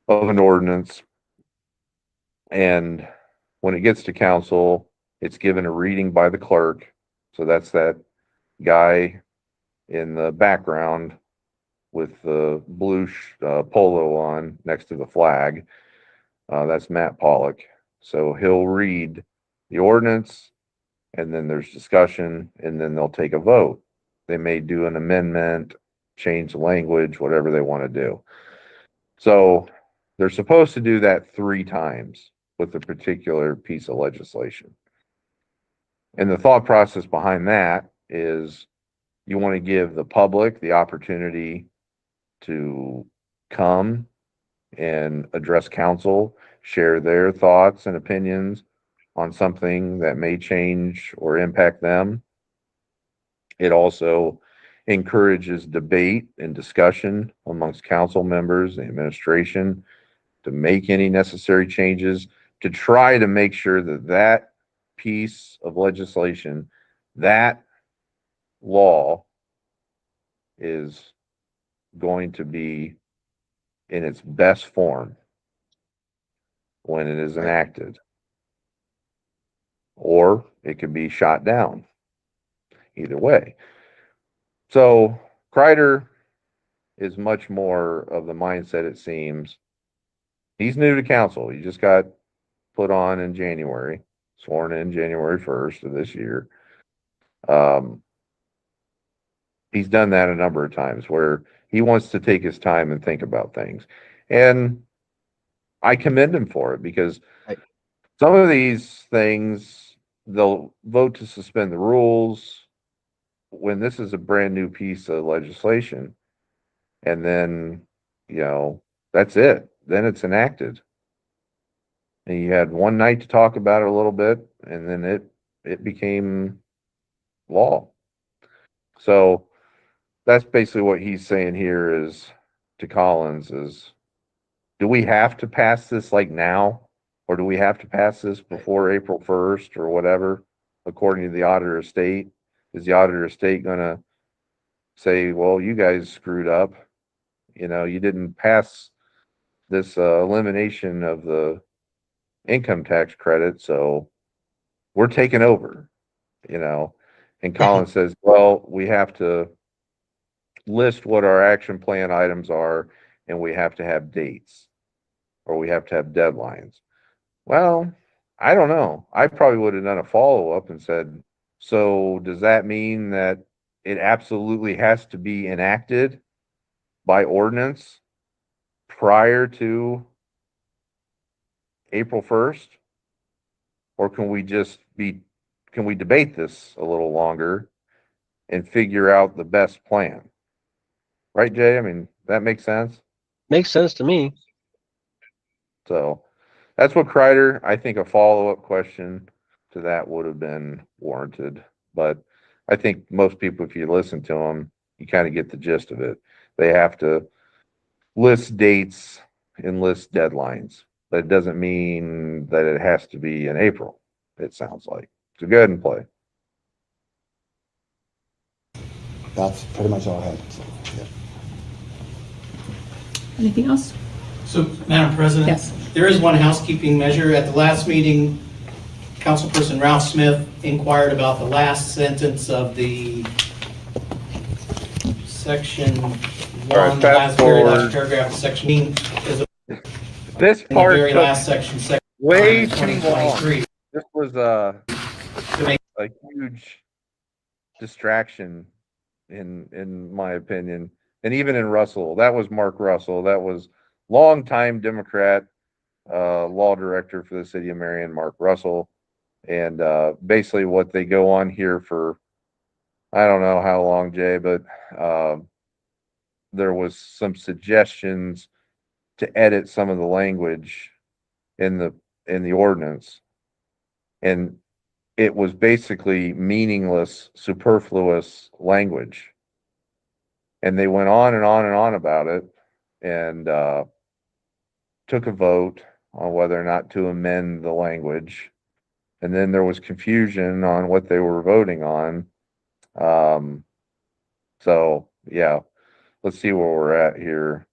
of an ordinance. And when it gets to council, it's given a reading by the clerk. So that's that guy in the background with the blue polo on next to the flag. That's Matt Pollock. So he'll read the ordinance, and then there's discussion, and then they'll take a vote. They may do an amendment, change the language, whatever they want to do. So they're supposed to do that 3 times with a particular piece of legislation. And the thought process behind that is you want to give the public the opportunity to come and address council, share their thoughts and opinions on something that may change or impact them. It also encourages debate and discussion amongst council members and administration to make any necessary changes to try to make sure that that piece of legislation, that law, is going to be in its best form when it is enacted. Or it could be shot down. Either way. So Kreider is much more of the mindset, it seems. He's new to council. He just got put on in January, sworn in January 1st of this year. He's done that a number of times where he wants to take his time and think about things. And I commend him for it, because some of these things, they'll vote to suspend the rules. when this is a brand new piece of legislation, and then, that's it. Then it's enacted. And you had one night to talk about it a little bit, and then it became law. So that's basically what he's saying here is to Collins is, do we have to pass this like now, or do we have to pass this before April 1st or whatever, according to the auditor of state? Is the auditor of state going to say, well, you guys screwed up? You didn't pass this elimination of the income tax credit, so we're taking over, And Collins says, well, we have to list what our action plan items are, and we have to have dates, or we have to have deadlines. Well, I don't know. I probably would have done a follow-up and said, so does that mean that it absolutely has to be enacted by ordinance prior to April 1st? Or can we debate this a little longer and figure out the best plan? Right, Jay? I mean, that makes sense? Makes sense to me. So that's what Kreider, I think a follow-up question to that would have been warranted. But I think most people, if you listen to them, you kind of get the gist of it. They have to list dates and list deadlines. But it doesn't mean that it has to be in April, it sounds like. So go ahead and play. That's pretty much all I had. So, yeah. Anything else? So, Madam President? Yes. There is one housekeeping measure. At the last meeting, Councilperson Ralph Smith inquired about the last sentence of the section 1, right, the last, very forward. last paragraph of section E, is This in the part very took last section, way too 2023. long. This was a To make huge distraction in my opinion. And even in Russell, that was Mark Russell. That was longtime Democrat law director for the city of Marion, Mark Russell. And basically what they go on here for, I don't know how long, Jay, but there was some suggestions to edit some of the language in the ordinance. And it was basically meaningless, superfluous language. And they went on and on and on about it, and took a vote on whether or not to amend the language. And then there was confusion on what they were voting on. So yeah, let's see where we're at here.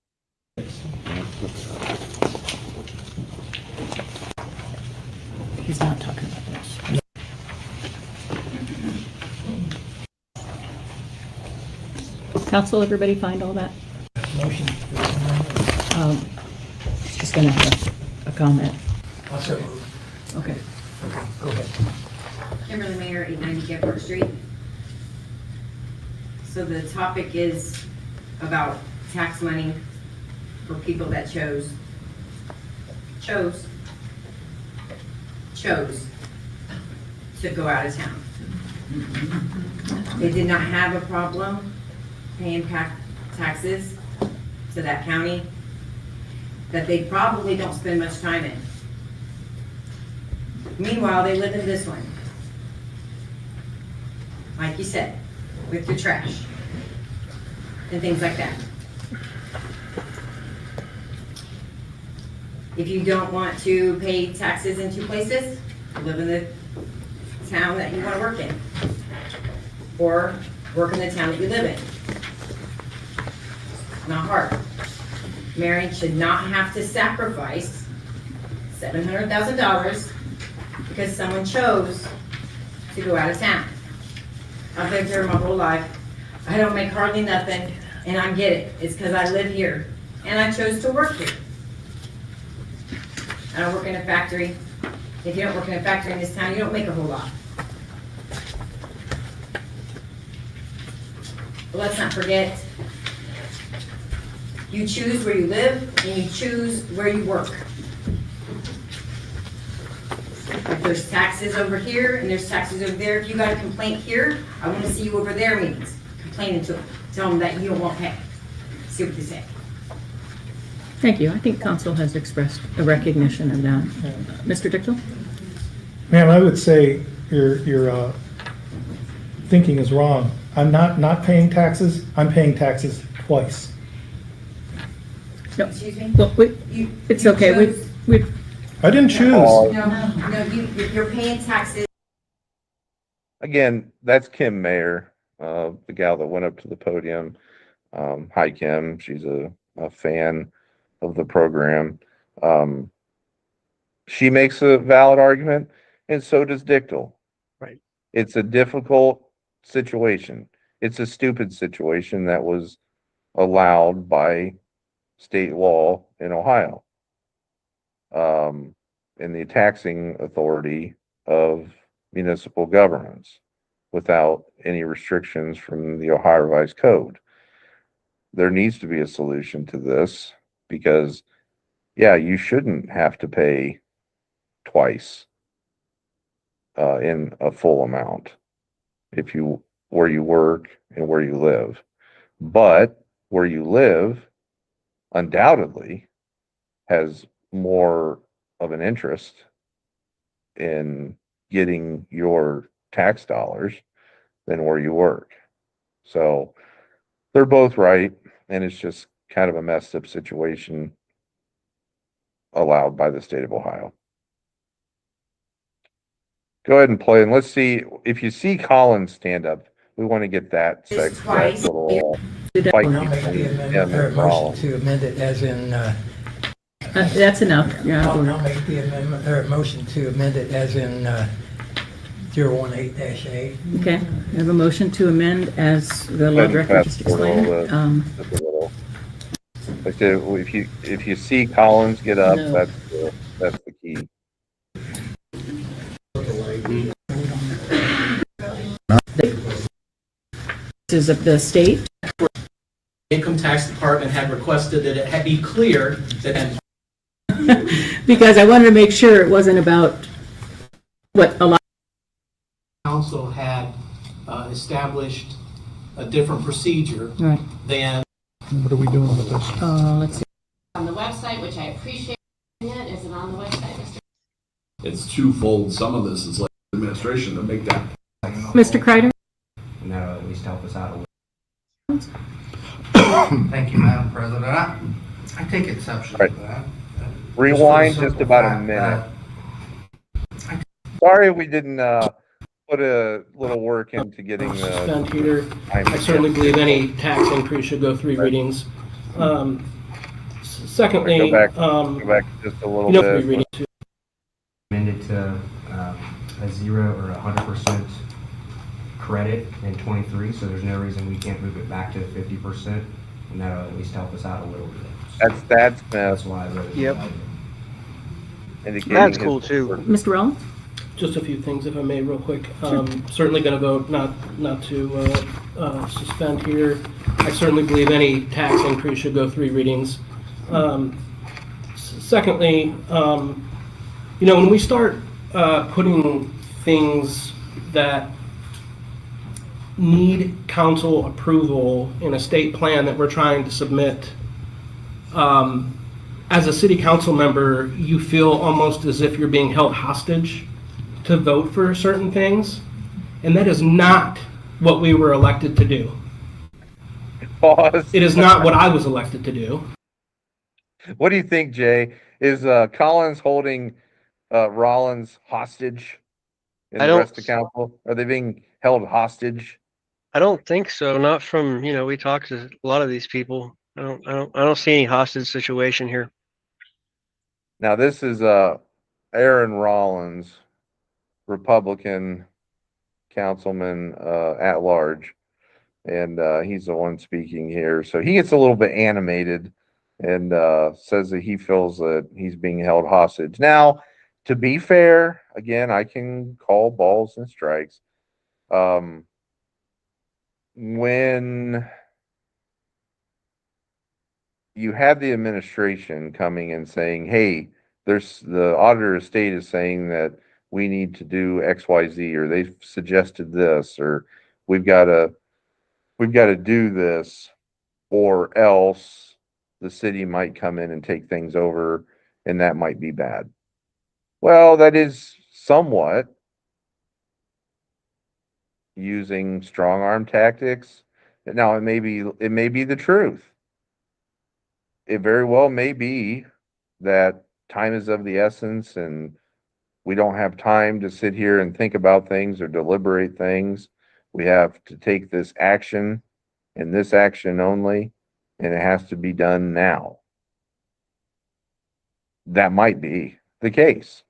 He's not talking about this. Council, everybody find all that? Motion. Just gonna have a comment. Also, Okay. go ahead. Kimberly Mayer, 890 Gephardt Street. So the topic is about tax money for people that chose to go out of town. They did not have a problem paying taxes to that county that they probably don't spend much time in. Meanwhile, they live in this one. Like you said, with your trash and things like that. If you don't want to pay taxes in two places, live in the town that you want to work in, or work in the town that you live in. Not hard. Marion should not have to sacrifice $700,000 because someone chose to go out of town. I've lived here my whole life. I don't make hardly nothing, and I get it. It's because I live here, and I chose to work here. I don't work in a factory. If you don't work in a factory in this town, you don't make a whole lot. But let's not forget, you choose where you live, and you choose where you work. Like there's taxes over here and there's taxes over there. If you got a complaint here, I want to see you over their meetings, complaining to them. Tell them that you don't want pay. See what they say. Thank you. I think council has expressed a recognition of that. Mr. Dickel? Ma'am, I would say your thinking is wrong. I'm not paying taxes. I'm paying taxes twice. No. Excuse me? Well, it's you okay. chose- We've I didn't choose. No, you're paying taxes. Again, that's Kim Mayer, the gal that went up to the podium. Hi, Kim. She's a fan of the program. She makes a valid argument, and so does Dickel. Right. It's a difficult situation. It's a stupid situation that was allowed by state law in Ohio. In the taxing authority of municipal governments without any restrictions from the Ohio Revised Code. There needs to be a solution to this because, yeah, you shouldn't have to pay twice in a full amount if you where you work and where you live. But where you live undoubtedly has more of an interest in getting your tax dollars than where you work. So they're both right, and it's just kind of a messed up situation allowed by the state of Ohio. Go ahead and play, and let's see if you see Collins stand up. We want to get that section, that little fight I'll make the between amendment, him or and motion Rollins. to amend it as in, that's enough. Yeah. I'll make the amendment, or motion to amend it as in 018-8. Okay. We have a motion to amend as the law Go ahead and director fast just forward a little explained. bit, just a little. Like I said, if you see Collins get up, No. that's the key. This is of the state. Income tax department had requested that it had be clear that Because I wanted to make sure it wasn't about what a lot. council had established a different procedure Right. than What are we doing with this? Let's see. On the website, which I appreciate it. Is it on the website, Mr.? It's twofold. Some of this is like administration to make that. Mr. Kreider? And that'll at least help us out a little. Thank you, Madam President. I take exception to that. Rewind Just for the just simple about a fact minute. that Sorry we didn't put a little work into getting Suspend here. time. I certainly believe any tax increase should go 3 readings. Secondly, Go back just a little you know, 3 bit. readings too. amended to a 0 or 100% credit in 23, so there's no reason we can't move it back to 50%, and that'll at least help us out a little bit. That's That's why I voted. Yep. indicating That's his cool too. support. Mr. Rollins? Just a few things, if I may, real quick. Certainly going to vote not to suspend here. I certainly believe any tax increase should go 3 readings. Secondly, when we start putting things that need council approval in a state plan that we're trying to submit, as a city council member, you feel almost as if you're being held hostage to vote for certain things, and that is not what we were elected to do. Pause. It is not what I was elected to do. What do you think, Jay? Is Collins holding Rollins hostage and I the don't- rest of council? Are they being held hostage? I don't think so. Not from, we talked to a lot of these people. I don't see any hostage situation here. Now this is Aaron Rollins, Republican councilman at large, and he's the one speaking here. So he gets a little bit animated and says that he feels that he's being held hostage. Now, to be fair, again, I can call balls and strikes. When you have the administration coming and saying, hey, there's the auditor of state is saying that we need to do XYZ, or they've suggested this, or we've got to do this, or else the city might come in and take things over, and that might be bad. Well, that is somewhat using strong arm tactics. Now, it may be the truth. It very well may be that time is of the essence and we don't have time to sit here and think about things or deliberate things. We have to take this action and this action only, and it has to be done now. That might be the case.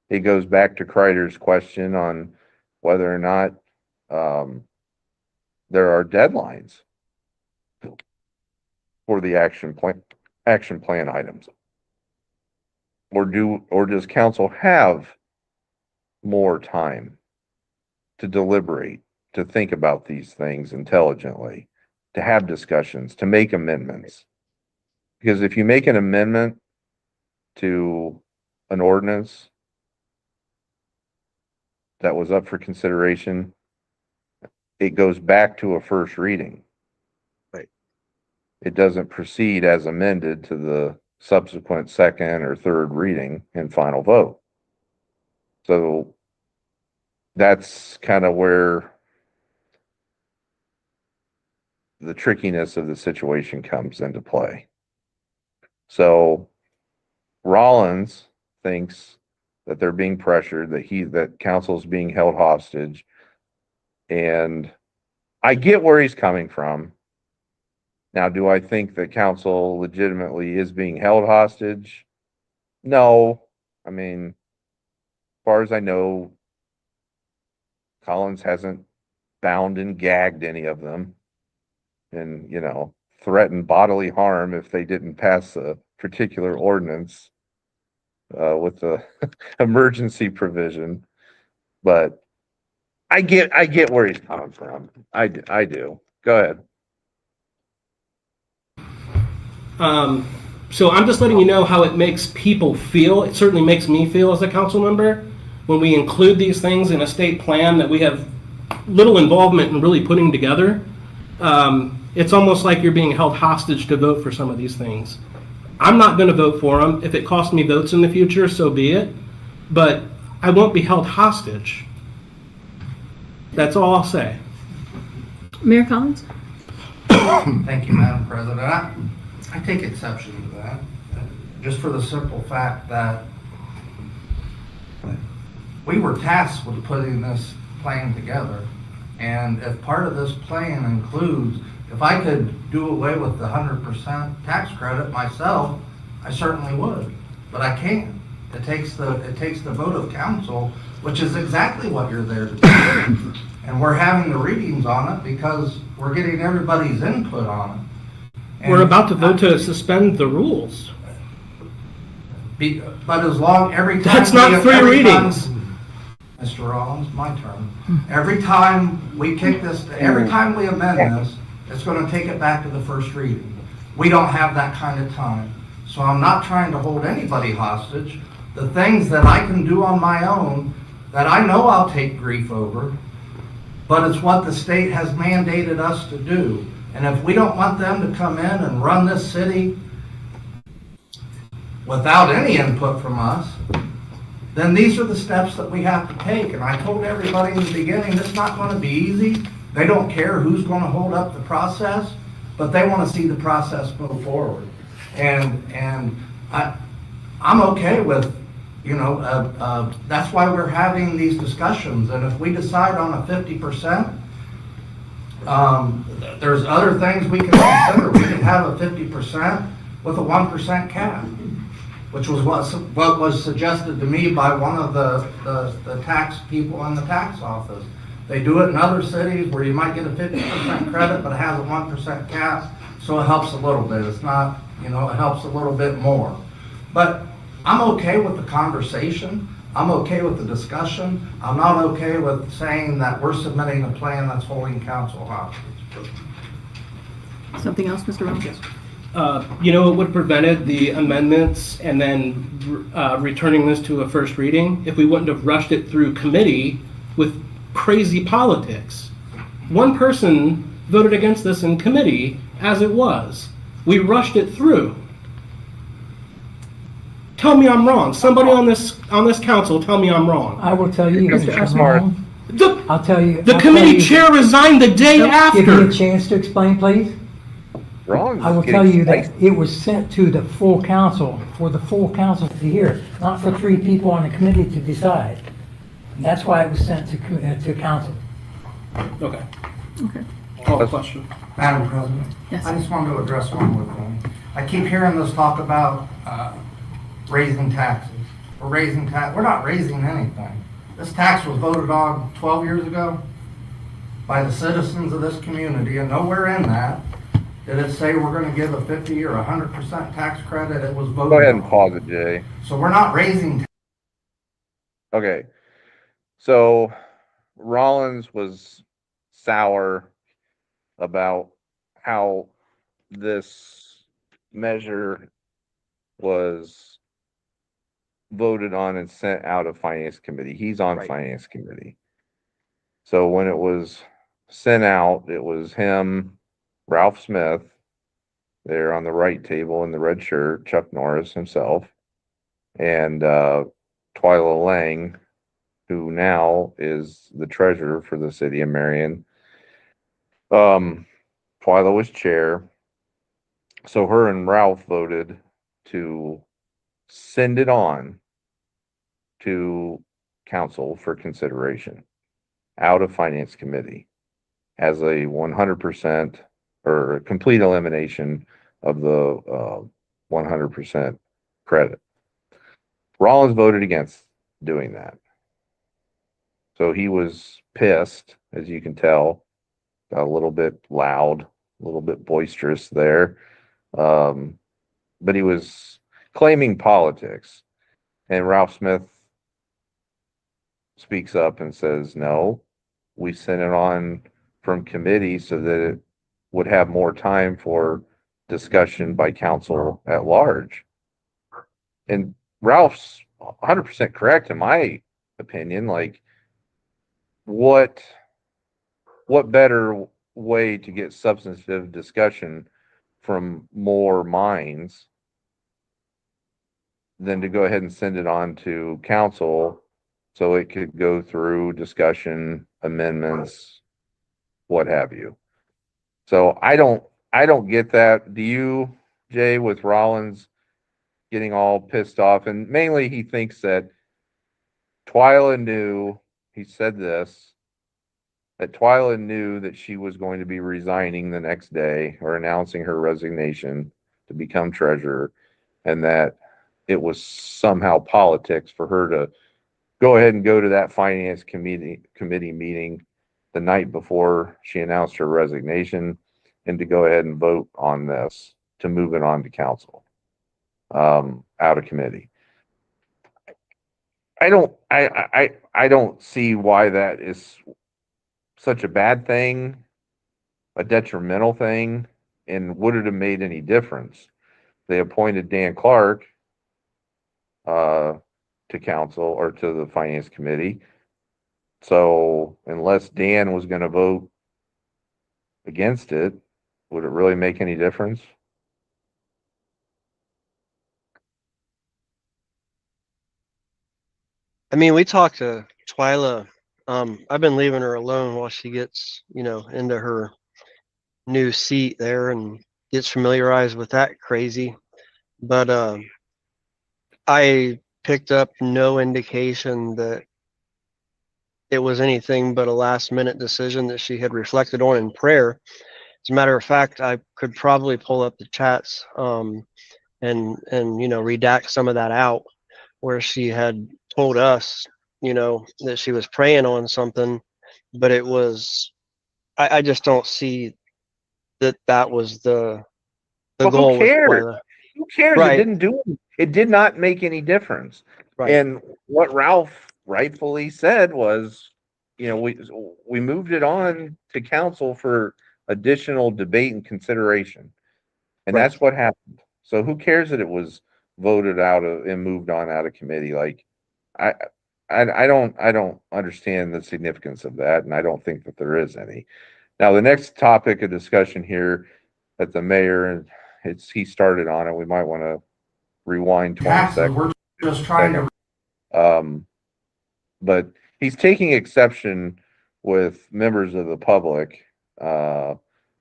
It goes back to Kreider's question on whether or not there are deadlines for the action plan items. Or does council have more time to deliberate, to think about these things intelligently, to have discussions, to make amendments? Because if you make an amendment to an ordinance that was up for consideration, it goes back to a first reading. Right. It doesn't proceed as amended to the subsequent second or third reading and final vote. So that's kind of where the trickiness of the situation comes into play. So Rollins thinks that they're being pressured, that council's being held hostage. And I get where he's coming from. Now, do I think that council legitimately is being held hostage? No. I mean, as far as I know, Collins hasn't bound and gagged any of them and, threatened bodily harm if they didn't pass a particular ordinance with the emergency provision. But I get where he's coming from. I do. Go ahead. So I'm just letting you know how it makes people feel. It certainly makes me feel as a council member when we include these things in a state plan that we have little involvement in really putting together. It's almost like you're being held hostage to vote for some of these things. I'm not going to vote for them. If it costs me votes in the future, so be it. But I won't be held hostage. That's all I'll say. Mayor Collins? Thank you, Madam President. I take exception to that, just for the simple fact that we were tasked with putting this plan together. And if part of this plan includes, if I could do away with the 100% tax credit myself, I certainly would, but I can't. It takes the vote of council, which is exactly what you're there to do. And we're having the readings on it because we're getting everybody's input on it. And we're about to vote to suspend the rules. But as long, every time... That's not three readings. Mr. Rollins, my turn. Every time we kick this, every time we amend this, it's going to take it back to the first reading. We don't have that kind of time. So I'm not trying to hold anybody hostage. The things that I can do on my own, that I know I'll take grief over, but it's what the state has mandated us to do. And if we don't want them to come in and run this city without any input from us, then these are the steps that we have to take. And I told everybody in the beginning, it's not going to be easy. They don't care who's going to hold up the process, but they want to see the process move forward. And I'm okay with, that's why we're having these discussions. And if we decide on a 50%, there's other things we can consider. We can have a 50% with a 1% cap, which was what was suggested to me by one of the tax people in the tax office. They do it in other cities where you might get a 50% credit, but it has a 1% cap, so it helps a little bit. It's not, it helps a little bit more. But I'm okay with the conversation. I'm okay with the discussion. I'm not okay with saying that we're submitting a plan that's holding council hostage. Something else, Mr. Rollins? You know, it would have prevented the amendments and then returning this to a first reading if we wouldn't have rushed it through committee with crazy politics. One person voted against this in committee as it was. We rushed it through. Tell me I'm wrong. Somebody on this council, tell me I'm wrong. I will tell you, Mr. Mr. Smart. Malone. I'll tell you. The I'll committee tell you- chair resigned the day Give me after. a chance to explain, please. Rollins I is will getting tell you that spicy. it was sent to the full council, for the full council to hear, not for 3 people on the committee to decide. And that's why it was sent to council. Okay. Okay. Call the question. Madam President? Yes. I just wanted to address one more thing. I keep hearing this talk about raising taxes. We're not raising anything. This tax was voted on 12 years ago by the citizens of this community, and nowhere in that did it say we're gonna give a 50 or 100% tax credit. It was voted on. Go ahead and pause it, Jay. So we're not raising. Okay. So Rollins was sour about how this measure was voted on and sent out of finance committee. He's on Right. finance committee. So when it was sent out, it was him, Ralph Smith, there on the right table in the red shirt, Chuck Norris himself, and Twyla Lang, who now is the treasurer for the city of Marion. Twyla was chair. So her and Ralph voted to send it on to council for consideration out of finance committee as a 100% or a complete elimination of the 100% credit. Rollins voted against doing that. So he was pissed, as you can tell, got a little bit loud, a little bit boisterous there. But he was claiming politics. And Ralph Smith speaks up and says, no, we sent it on from committee so that it would have more time for discussion by council at large. And Ralph's 100% correct in my opinion. Like, what better way to get substantive discussion from more minds than to go ahead and send it on to council so it could go through discussion, amendments, what have you. So I don't get that. Do you, Jay, with Rollins getting all pissed off? And mainly he thinks that Twyla knew, he said this, that Twyla knew that she was going to be resigning the next day or announcing her resignation to become treasurer, and that it was somehow politics for her to go ahead and go to that finance committee meeting the night before she announced her resignation and to go ahead and vote on this to move it on to council out of committee. I don't see why that is such a bad thing, a detrimental thing, and would it have made any difference? They appointed Dan Clark to council or to the finance committee. So unless Dan was going to vote against it, would it really make any difference? I mean, we talked to Twyla. I've been leaving her alone while she gets, into her new seat there and gets familiarized with that crazy. But I picked up no indication that it was anything but a last minute decision that she had reflected on in prayer. As a matter of fact, I could probably pull up the chats and redact some of that out where she had told us, that she was praying on something, but it was, I just don't see that was the goal with Twyla. Who cares? Right. It did not make any difference. Right. And what Ralph rightfully said was, we moved it on to council for additional debate and consideration. And Right. that's what happened. So who cares that it was voted out of and moved on out of committee? Like, I, I don't understand the significance of that, and I don't think that there is any. Now, the next topic of discussion here that the mayor, and he started on it. We might want to rewind 20 Taxes, seconds. we're just trying to, But he's taking exception with members of the public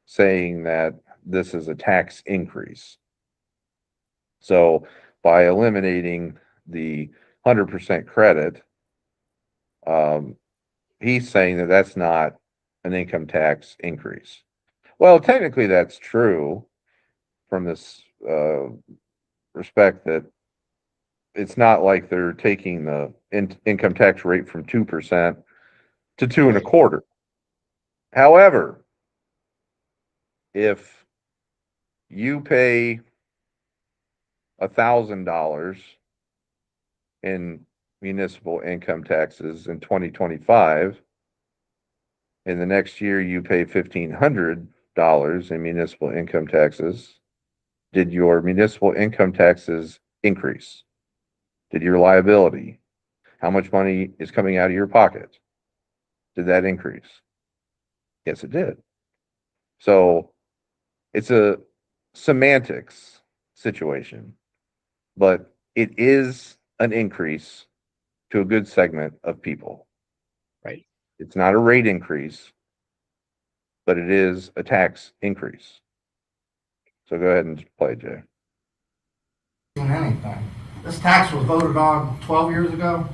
saying that this is a tax increase. So by eliminating the 100% credit, he's saying that that's not an income tax increase. Well, technically that's true from this respect that it's not like they're taking the income tax rate from 2% to 2.25%. However, if you pay $1,000 in municipal income taxes in 2025, and the next year you pay $1,500 in municipal income taxes, did your municipal income taxes increase? Did your liability, how much money is coming out of your pocket, did that increase? Yes, it did. So it's a semantics situation, but it is an increase to a good segment of people. Right. It's not a rate increase, but it is a tax increase. So go ahead and play, Jay. anything. This tax was voted on 12 years ago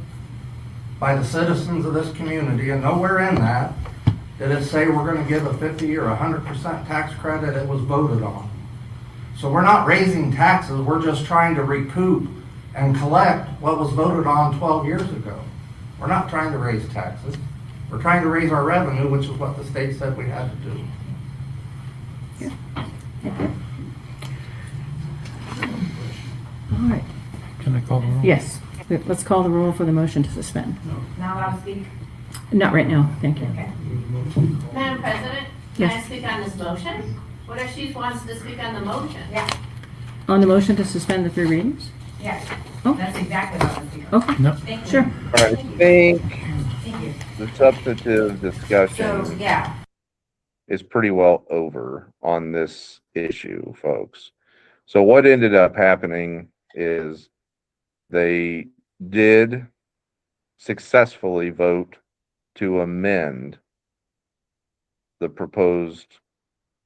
by the citizens of this community, and nowhere in that did it say we're going to give a 50 or 100% tax credit. It was voted on. So we're not raising taxes, we're just trying to recoup and collect what was voted on 12 years ago. We're not trying to raise taxes. We're trying to raise our revenue, which is what the state said we had to do. All right. Can I call the roll? Yes, let's call the roll for the motion to suspend. Now I'll speak. Not right now, thank you. Madam President, can I Yes. speak on this motion? What if she wants to speak on the motion? Yeah, On the motion to suspend the 3 readings? yeah. Oh. That's exactly what I'm thinking. Okay, No. Thank you. sure. All right, I think Thank you. the substantive So, discussion yeah, is pretty well over on this issue, folks. So what ended up happening is they did successfully vote to amend the proposed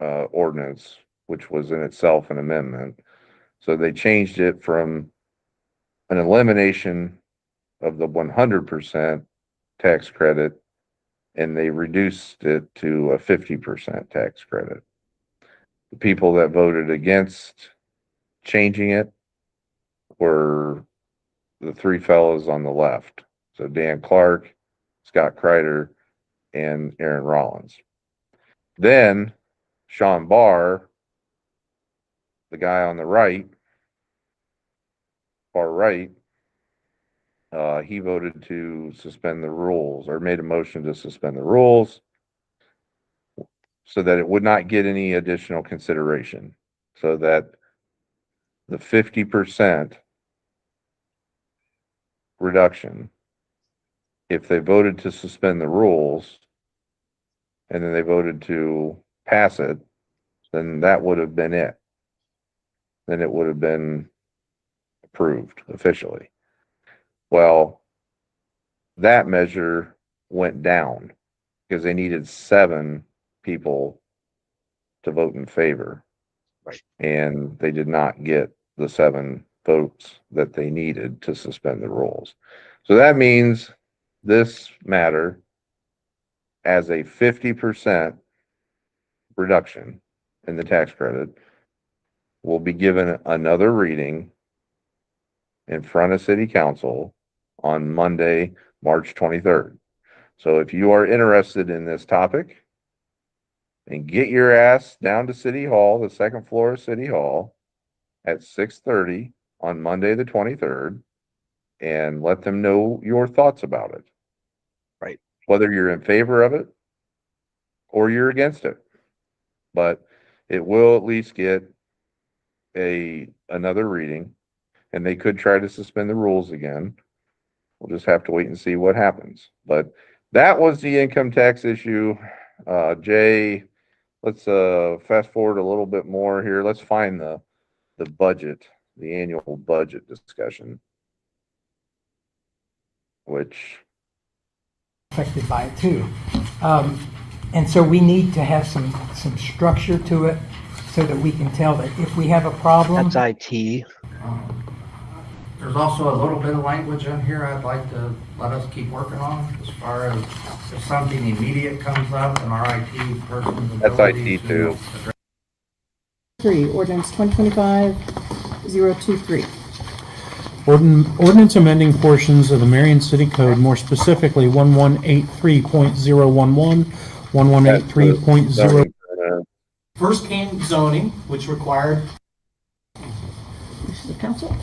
ordinance, which was in itself an amendment. So they changed it from an elimination of the 100% tax credit, and they reduced it to a 50% tax credit. The people that voted against changing it were the 3 fellows on the left. So Dan Clark, Scott Kreider, and Aaron Rollins. Then Sean Barr, the guy on the right, far right, he voted to suspend the rules, or made a motion to suspend the rules so that it would not get any additional consideration, so that the 50% reduction, if they voted to suspend the rules and then they voted to pass it, then that would have been it. Then it would have been approved officially. Well, that measure went down because they needed 7 people to vote in favor. Right. And they did not get the 7 votes that they needed to suspend the rules. So that means this matter, as a 50% reduction in the tax credit, will be given another reading in front of City Council on Monday, March 23rd. So if you are interested in this topic, and get your ass down to City Hall, the 2nd floor of City Hall, at 6:30 on Monday the 23rd, and let them know your thoughts about it. Right. Whether you're in favor of it or you're against it. But it will at least get another reading, and they could try to suspend the rules again. We'll just have to wait and see what happens. But that was the income tax issue. Jay, let's fast forward a little bit more here. Let's find the budget, the annual budget discussion, which affected by it too. And so we need to have some structure to it so that we can tell that if we have a problem. That's IT. There's also a little bit of language in here I'd like to let us keep working on as far as if something immediate comes up and our IT person's that's ability IT too. Ordinance 2025-023. Ordinance amending portions of the Marion City Code, more specifically 1183.011, 1183.0. First came zoning, which required This is the council.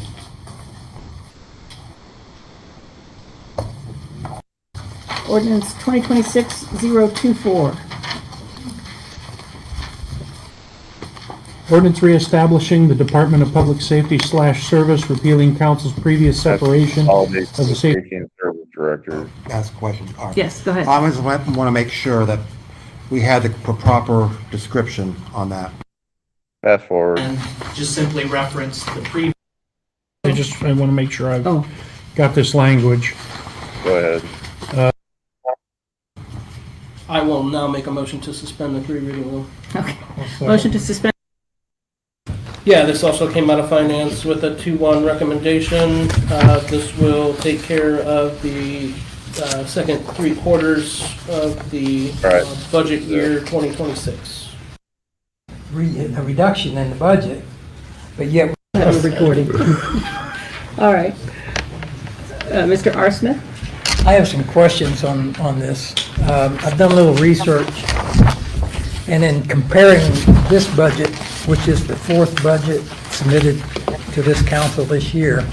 Ordinance 2026-024. Ordinance reestablishing the Department of Public Safety / Service, repealing council's previous separation of the safety. Safety and Service Director. Ask a question. All right. Yes, go ahead. I just want to make sure that we had the proper description on that. Fast forward. and just simply reference the previous. I want to make sure I've Oh, got this language. Go ahead. I will now make a motion to suspend the 3 reading rule. okay. Motion to suspend. Yeah, this also came out of finance with a 2-1 recommendation. This will take care of the second 3 quarters of the budget year 2026. A reduction in the budget, but yet. Have a recording. All right. Mr. R. Smith? I have some questions on this. I've done a little research, and in comparing this budget, which is the 4th budget submitted to this council this year,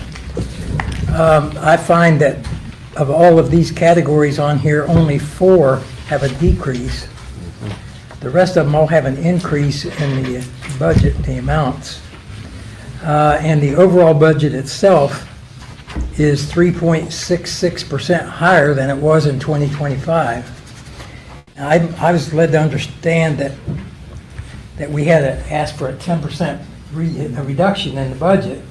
I find that of all of these categories on here, only 4 have a decrease. The rest of them all have an increase in the budget, the amounts. And the overall budget itself is 3.66% higher than it was in 2025. Now, I was led to understand that we had to ask for a 10% reduction in the budget,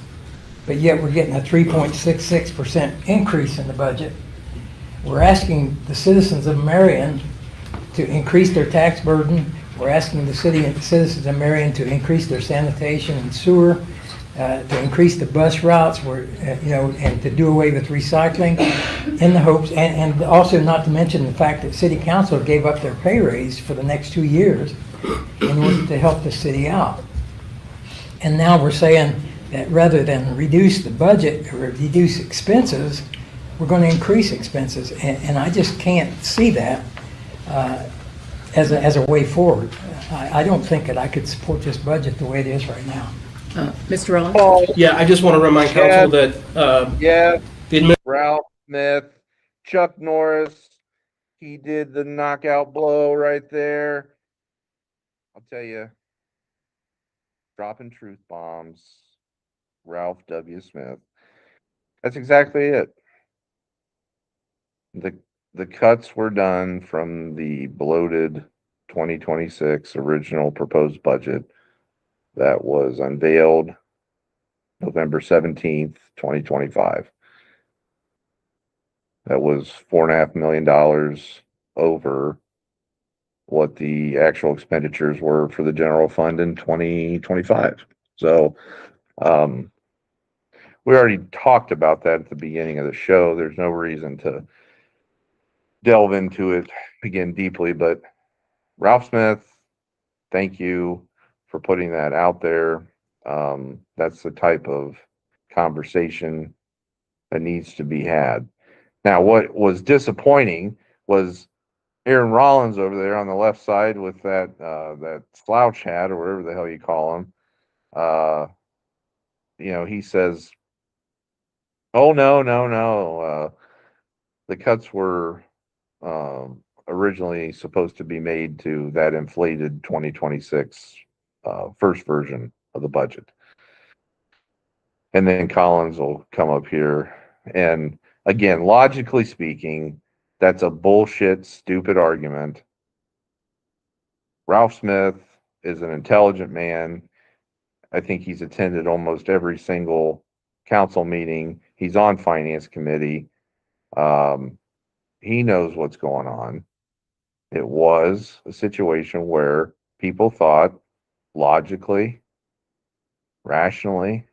but yet we're getting a 3.66% increase in the budget. We're asking the citizens of Marion to increase their tax burden. We're asking the citizens of Marion to increase their sanitation and sewer, to increase the bus routes, and to do away with recycling, in the hopes, and also not to mention the fact that City Council gave up their pay raise for the next 2 years in order to help the city out. And now we're saying that rather than reduce the budget or reduce expenses, we're going to increase expenses, and I just can't see that as a way forward. I don't think that I could support this budget the way it is right now. Mr. Rollins? Yeah, I just want to remind council that Ralph Smith, Chuck Norris, he did the knockout blow right there. I'll tell you, dropping truth bombs, Ralph W. Smith. That's exactly it. The cuts were done from the bloated 2026 original proposed budget that was unveiled November 17th, 2025. That was $4.5 million over what the actual expenditures were for the general fund in 2025. So we already talked about that at the beginning of the show. There's no reason to delve into it again deeply, but Ralph Smith, thank you for putting that out there. That's the type of conversation that needs to be had. Now, what was disappointing was Aaron Rollins over there on the left side with that slouch hat or whatever the hell you call him. He says, "Oh no. The cuts were originally supposed to be made to that inflated 2026 first version of the budget." and then Collins will come up here. And again, logically speaking, that's a bullshit, stupid argument. Ralph Smith is an intelligent man. I think he's attended almost every single council meeting. He's on finance committee. He knows what's going on. It was a situation where people thought logically, rationally,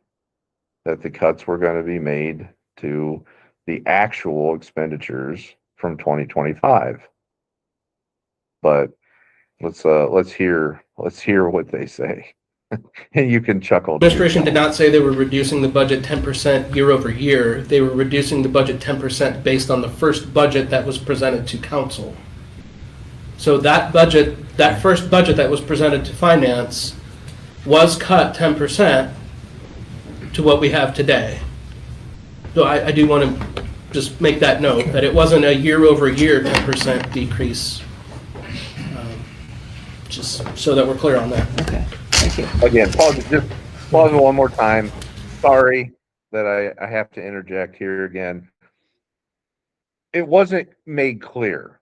that the cuts were going to be made to the actual expenditures from 2025. But let's hear what they say. And you can chuckle. Administration did not say they were reducing the budget 10% year over year. They were reducing the budget 10% based on the first budget that was presented to council. So that budget, that first budget that was presented to finance was cut 10% to what we have today. So I do want to just make that note, that it wasn't a year over year 10% decrease. Just so that we're clear on that. Okay, thank you. Again, pause one more time. Sorry that I have to interject here again. It wasn't made clear.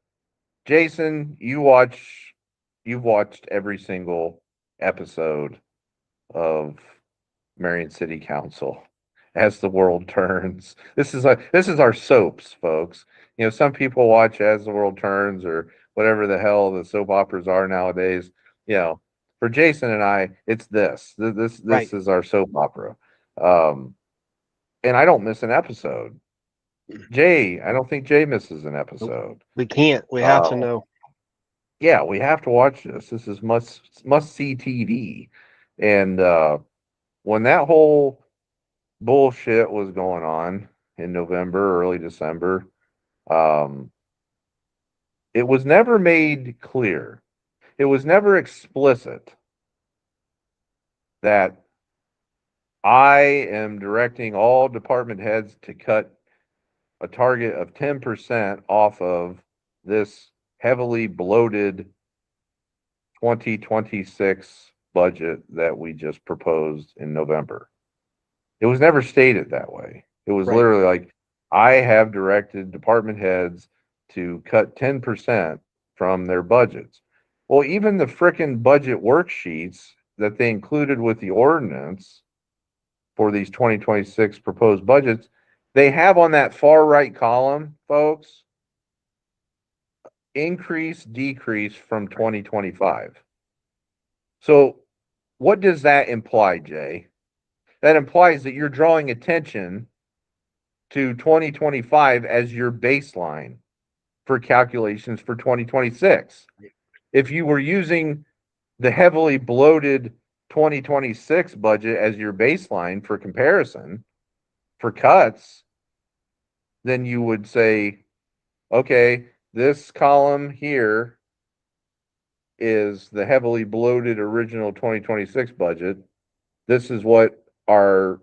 Jason, you've watched every single episode of Marion City Council as the world turns. This is our soaps, folks. You know, some people watch As the World Turns or whatever the hell the soap operas are nowadays. You know, for Jason and I, it's this right. Is our soap opera. And I don't miss an episode. Jay, I don't think Jay misses an episode. We can't. We have to know. Yeah, we have to watch this. This is must see TV. And when that whole bullshit was going on in November, early December, it was never made clear. It was never explicit that I am directing all department heads to cut a target of 10% off of this heavily bloated 2026 budget that we just proposed in November. It was never stated that way. It was literally like, I have directed department heads to cut 10% from their budgets. Well, even the frickin' budget worksheets that they included with the ordinance for these 2026 proposed budgets, they have on that far right column, folks, increase, decrease from 2025. So what does that imply, Jay? That implies that you're drawing attention to 2025 as your baseline for calculations for 2026. If you were using the heavily bloated 2026 budget as your baseline for comparison for cuts, then you would say, okay, this column here is the heavily bloated original 2026 budget. This is what our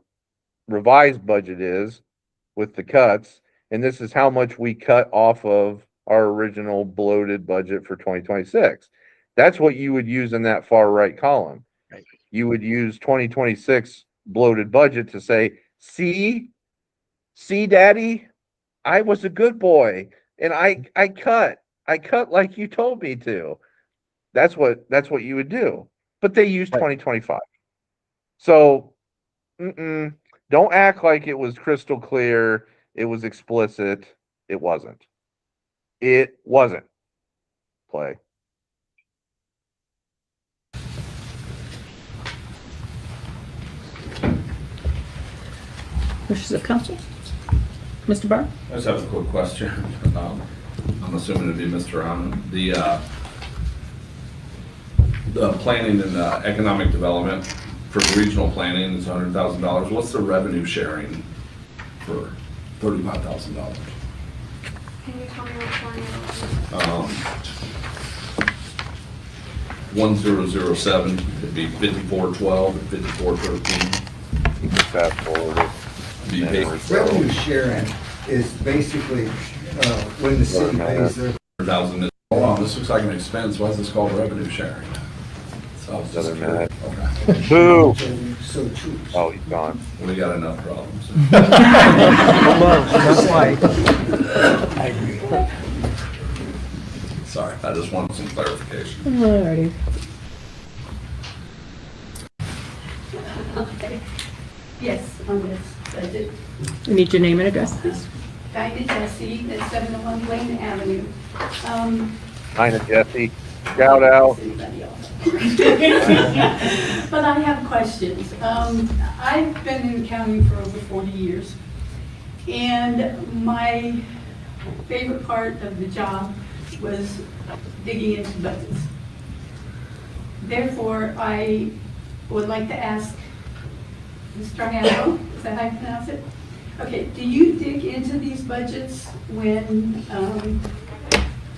revised budget is with the cuts, and this is how much we cut off of our original bloated budget for 2026. That's what you would use in that far right column. Right. You would use 2026 bloated budget to say, see, Daddy, I was a good boy, and I cut like you told me to. That's what you would do. But they use 2025. So don't act like it was crystal clear. It was explicit. It wasn't. It wasn't. Play. Wishes of council? Mr. Barr? I just have a quick question. I'm assuming it'd be Mr. Allen. The planning and economic development for regional planning is $100,000. What's the revenue sharing for $35,000? Can you tell me which one? 1007, it'd be 5412 and 5413. You can fast forward it. Revenue sharing is basically when the city pays their... $100,000. Hold on, this looks like an expense. Why is this called revenue sharing? Another minute. Okay. Boo! so choose. Oh, he's gone. We got enough problems. Almost, not quite. I agree. Sorry, I just wanted some clarification. Alrighty. Okay. Yes, on this budget. We need your name and address, please. Dinah Jesse at 701 Wayne Avenue. Dinah Jesse, shout out. But I have questions. I've been in accounting for over 40 years, and my favorite part of the job was digging into budgets. Therefore, I would like to ask Mr. Hamel, is that how you pronounce it? Okay, do you dig into these budgets when,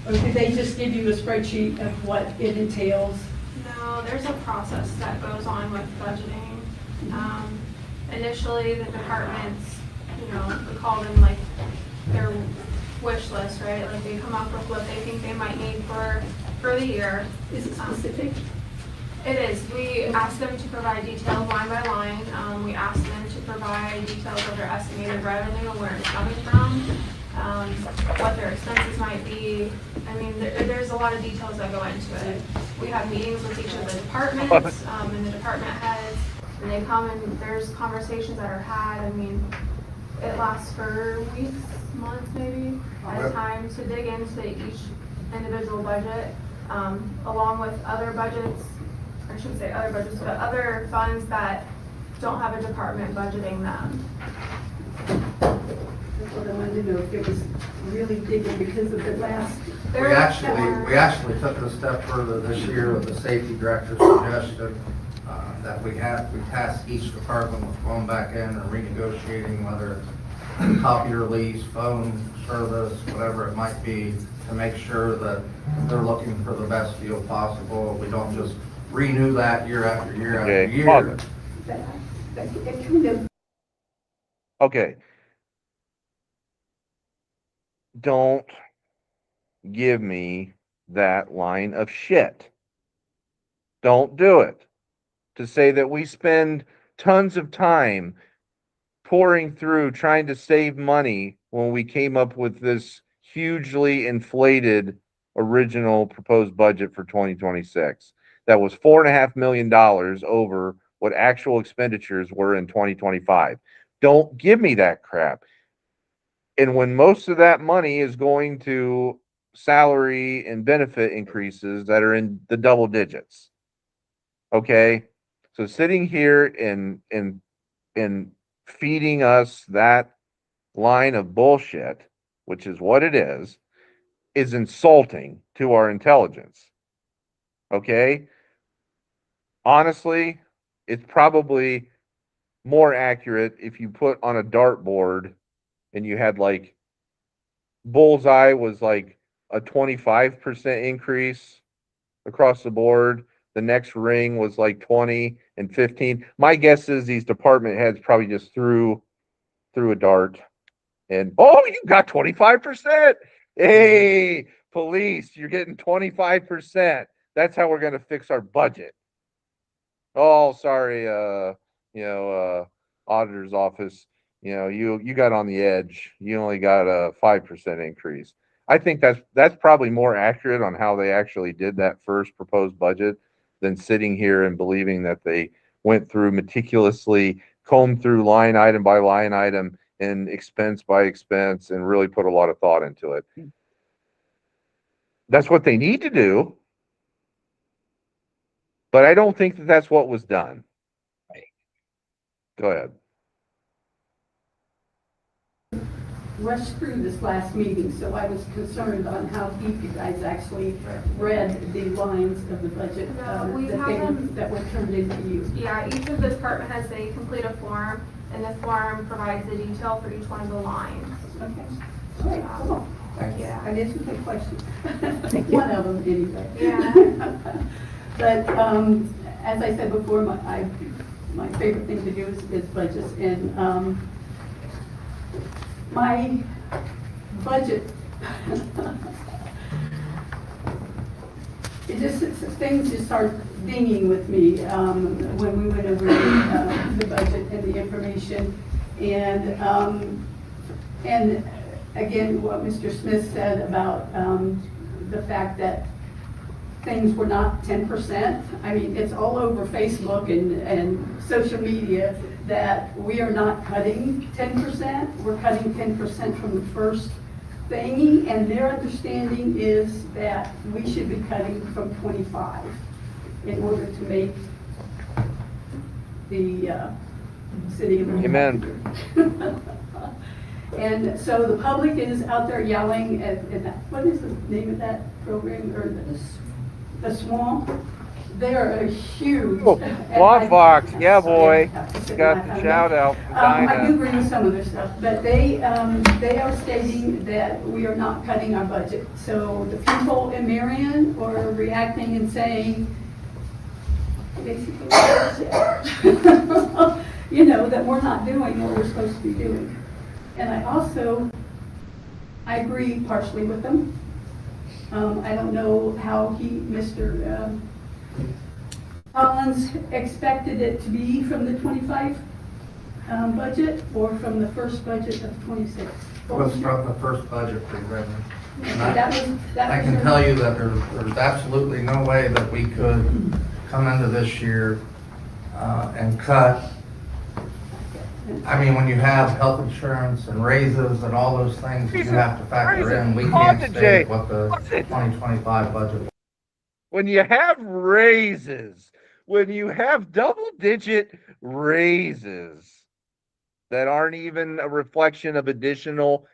or do they just give you a spreadsheet of what it entails? No, there's a process that goes on with budgeting. Initially, the departments, we call them like their wish list, right? Like they come up with what they think they might need for the year. Is it specific? It is. We ask them to provide details line by line. We ask them to provide details of their estimated revenue and where it's coming from, what their expenses might be. I mean, there's a lot of details that go into it. We have meetings with each of the departments and the department heads, and they come and there's conversations that are had. I mean, it lasts for weeks, months maybe, at a time to dig into each individual budget, along with other budgets. I shouldn't say other budgets, but other funds that don't have a department budgeting them. That's what I wanted to know, if it was really digging because of the last. We actually took it a step further this year with the safety director's suggestion that we tasked each department with going back in and renegotiating whether it's copier lease, phone service, whatever it might be, to make sure that they're looking for the best deal possible. We don't just renew that year after year after year. Okay. Don't give me that line of shit. Don't do it. To say that we spend tons of time pouring through trying to save money when we came up with this hugely inflated original proposed budget for 2026. That was $4.5 million over what actual expenditures were in 2025. Don't give me that crap. And when most of that money is going to salary and benefit increases that are in the double digits. Okay? So sitting here and feeding us that line of bullshit, which is what it is insulting to our intelligence. Okay? Honestly, it's probably more accurate if you put on a dartboard and you had like bullseye was like a 25% increase across the board. The next ring was like 20 and 15. My guess is these department heads probably just threw a dart and, oh, you got 25%. Hey, police, you're getting 25%. That's how we're going to fix our budget. Oh, sorry, auditor's office, you got on the edge. You only got a 5% increase. I think that's probably more accurate on how they actually did that first proposed budget than sitting here and believing that they went through meticulously, combed through line item by line item and expense by expense and really put a lot of thought into it. That's what they need to do. But I don't think that that's what was done. Right. Go ahead. Rushed through this last meeting, so I was concerned on how deep you guys actually read the lines of the budget that were turned into you. Yeah, each of the department has they complete a form, and the form provides the detail for each one of the lines. Okay. All right, cool. Yeah. I didn't take questions. One of them anyway. Yeah. But as I said before, my favorite thing to do is budgets, and my budget is things just start dinging with me when we went over the budget and the information. And again, what Mr. Smith said about the fact that things were not 10%. I mean, it's all over Facebook and social media that we are not cutting 10%. We're cutting 10% from the first thingy, and their understanding is that we should be cutting from 25 in order to make the city of Amen. And so the public is out there yelling at what is the name of that program, or the swamp? They are a huge. Swamp Fox, yeah, boy. Got the shout out from Dinah. I do agree with some of their stuff, but they are stating that we are not cutting our budget. So the people in Marion are reacting and saying, basically, you know, that we're not doing what we're supposed to be doing. And I agree partially with them. I don't know how Mr. Collins expected it to be from the 25 budget or from the first budget of 26. It was from the first budget for revenue. And I was can tell you that there's absolutely no way that we could come into this year and cut. I mean, when you have health insurance and raises and all those things that you have to factor in, we can't state what the 2025 budget was. When you have raises, when you have double-digit raises that aren't even a reflection of additional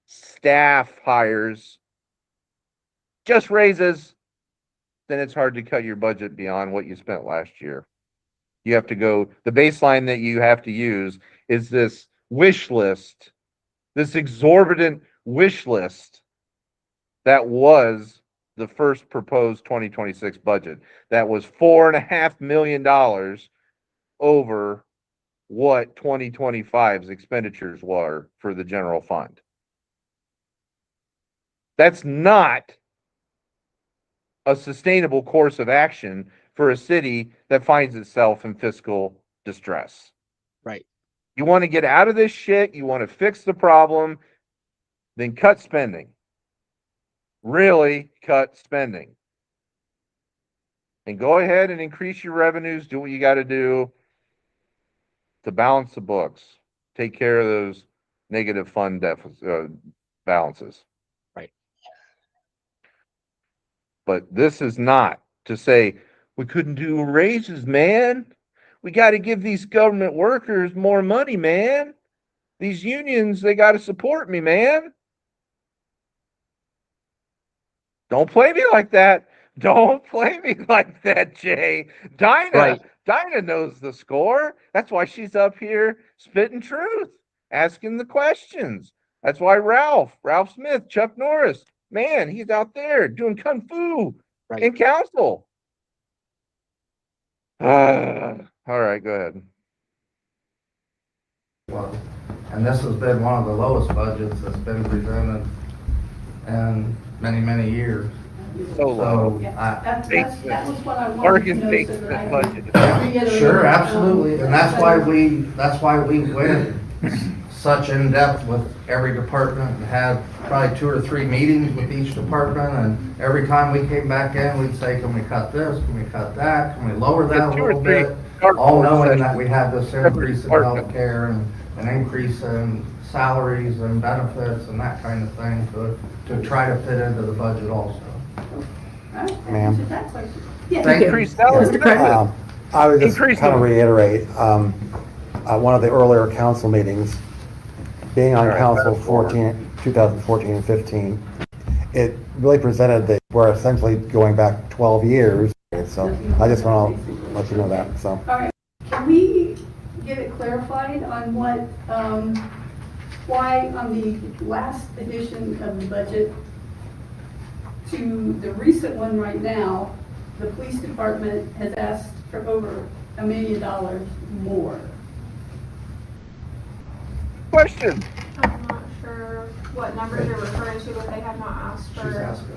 staff hires, just raises, then it's hard to cut your budget beyond what you spent last year. You have to go, the baseline that you have to use is this wish list, this exorbitant wish list that was the first proposed 2026 budget. That was $4.5 million over what 2025's expenditures were for the general fund. That's not a sustainable course of action for a city that finds itself in fiscal distress. Right. You want to get out of this shit, you want to fix the problem, then cut spending. Really cut spending. And go ahead and increase your revenues, do what you got to do to balance the books. Take care of those negative fund balances. Right. But this is not to say we couldn't do raises, man. We got to give these government workers more money, man. These unions, they got to support me, man. Don't play me like that. Don't play me like that, Jay. Dinah knows the score. That's why she's up here spitting truth, asking the questions. That's why Ralph Smith, Chuck Norris, man, he's out there doing kung fu in council. All right, go ahead. Well, and this has been one of the lowest budgets that's been presented in many, many years. So low. That was what I wanted to know, so that I can reiterate. Sure, absolutely, and that's why we went such in depth with every department and had probably 2 or 3 meetings with each department, and every time we came back in, we'd say, can we cut this, can we cut that, can we lower that a little bit? All knowing that we had this increase in healthcare and an increase in salaries and benefits and that kind of thing to try to fit into the budget also. Ma'am. Increase salaries. I would just kind of reiterate, one of the earlier council meetings, being on council 2014 and 15, it really presented that we're essentially going back 12 years. So I just want to let you know that. So. All right. Can we get it clarified on what, why on the last edition of the budget to the recent one right now, the police department has asked for over $1 million more? Question. I'm not sure what numbers you're referring to, but they have not asked for. She's asking.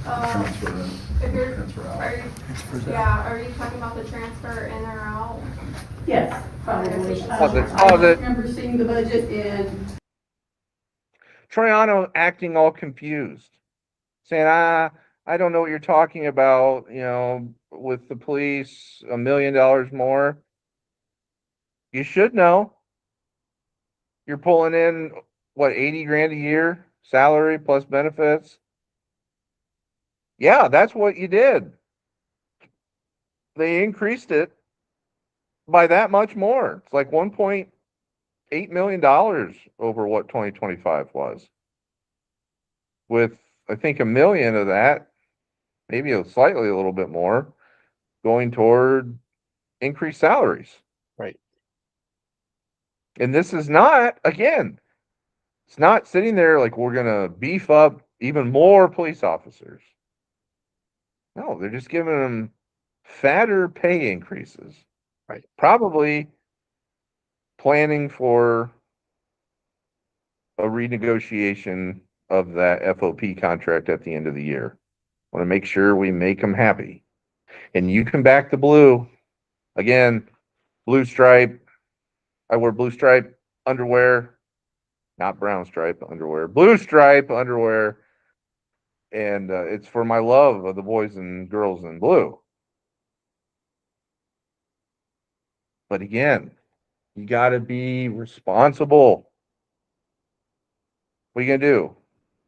Transfer in, If you're, transfer out. are you talking about the transfer in or out? Yes, probably. Pause I it. remember seeing the budget and Troiano acting all confused, saying, I don't know what you're talking about, with the police, $1 million more. You should know. You're pulling in, what, 80 grand a year salary plus benefits? Yeah, that's what you did. They increased it by that much more. It's like $1.8 million over what 2025 was. With, I think, $1 million of that, maybe slightly a little bit more, going toward increased salaries. Right. And this is not, again, it's not sitting there like we're going to beef up even more police officers. No, they're just giving them fatter pay increases. Right. Probably planning for a renegotiation of that FOP contract at the end of the year. Want to make sure we make them happy. And you can back the blue. Again, blue stripe. I wear blue stripe underwear, not brown stripe underwear, blue stripe underwear. And it's for my love of the boys and girls in blue. But again, you got to be responsible. What are you going to do?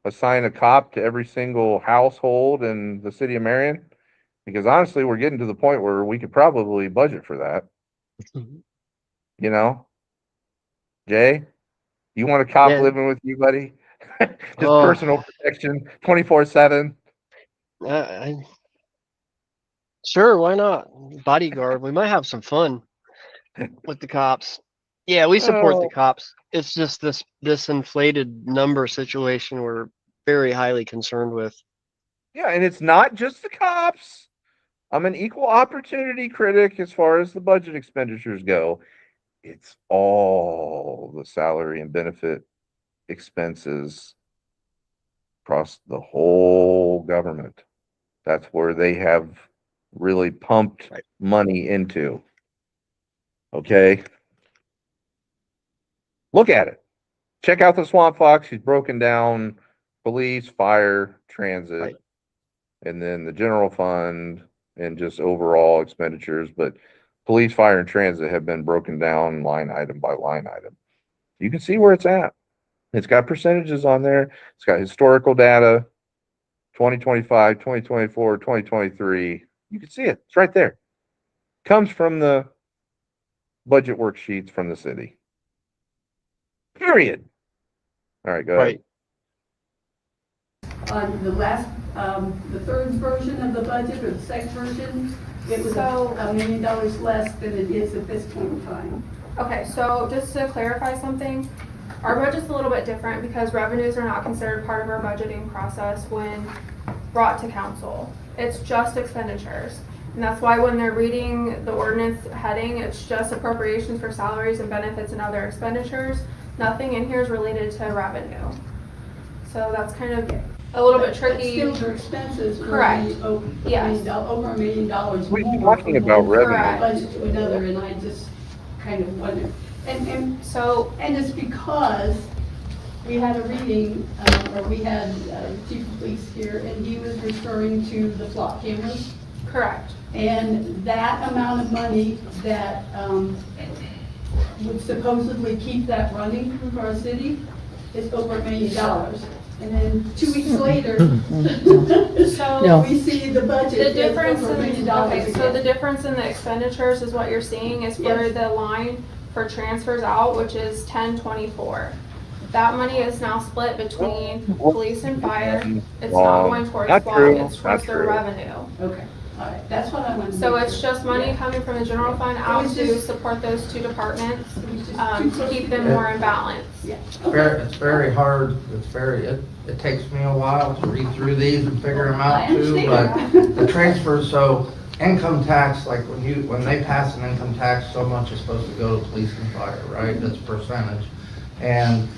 Assign a cop to every single household in the city of Marion? Because honestly, we're getting to the point where we could probably budget for that. Jay, you want a cop living with you, buddy? Just personal protection, 24/7. Sure, why not? Bodyguard. We might have some fun with the cops. Yeah, we support the cops. It's just this inflated number situation we're very highly concerned with. Yeah, and it's not just the cops. I'm an equal opportunity critic as far as the budget expenditures go. It's all the salary and benefit expenses across the whole government. That's where they have really pumped money into. Okay? Look at it. Check out the Swamp Fox. He's broken down police, fire, transit, and then the general fund and just overall expenditures. But police, fire, and transit have been broken down line item by line item. You can see where it's at. It's got percentages on there. It's got historical data, 2025, 2024, 2023. You can see it. It's right there. Comes from the budget worksheets from the city. Period. All right, go ahead. on the last, the third version of the budget, or the second version, it was $1 million less than it is at this point in time. Okay, so just to clarify something, our budget's a little bit different because revenues are not considered part of our budgeting process when brought to council. It's just expenditures. And that's why when they're reading the ordinance heading, it's just appropriations for salaries and benefits and other expenditures. Nothing in here is related to revenue. So that's kind of a little bit tricky. But still, their expenses will Correct. be over Yes. over $1 million more. What are you talking about revenue? From one budget to another, and I just kind of wonder. And it's because we had a reading, or we had Chief of Police here, and he was referring to the flock cameras. Correct. And that amount of money that would supposedly keep that running for our city is over $1 million. And then 2 weeks later, So we see the budget. The difference over $1 in, million okay, so again. the difference in the expenditures is what you're seeing is for Yes. the line for transfers out, which is 1024. That money is now split between police and fire. It's not going towards Not flock, true. it's Not towards their true. revenue. Okay, all right, that's what I wanted to So make it's sure. just money Yeah. coming from the general fund out was to just- support those two departments, just to keep them more in balance. Yeah. It's very hard, it takes me a while to read through these and figure them out I too, but understand. the transfers, so income tax, like when they pass an income tax, so much is supposed to go to police and fire, right? That's a percentage. And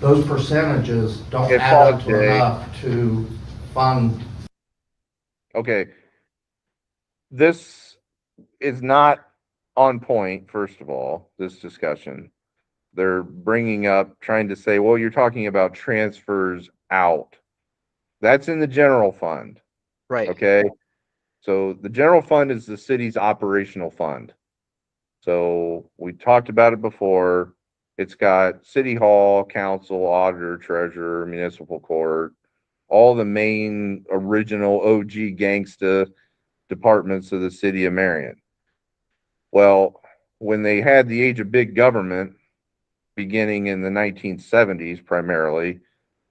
those percentages don't Okay, add up pause, to Jay. enough to fund. Okay. This is not on point, first of all, this discussion. They're bringing up, trying to say, well, you're talking about transfers out. That's in the general fund. Right. Okay. So the general fund is the city's operational fund. So we talked about it before. It's got city hall, council, auditor, treasurer, municipal court, all the main original OG gangsta departments of the city of Marion. Well, when they had the age of big government beginning in the 1970s primarily,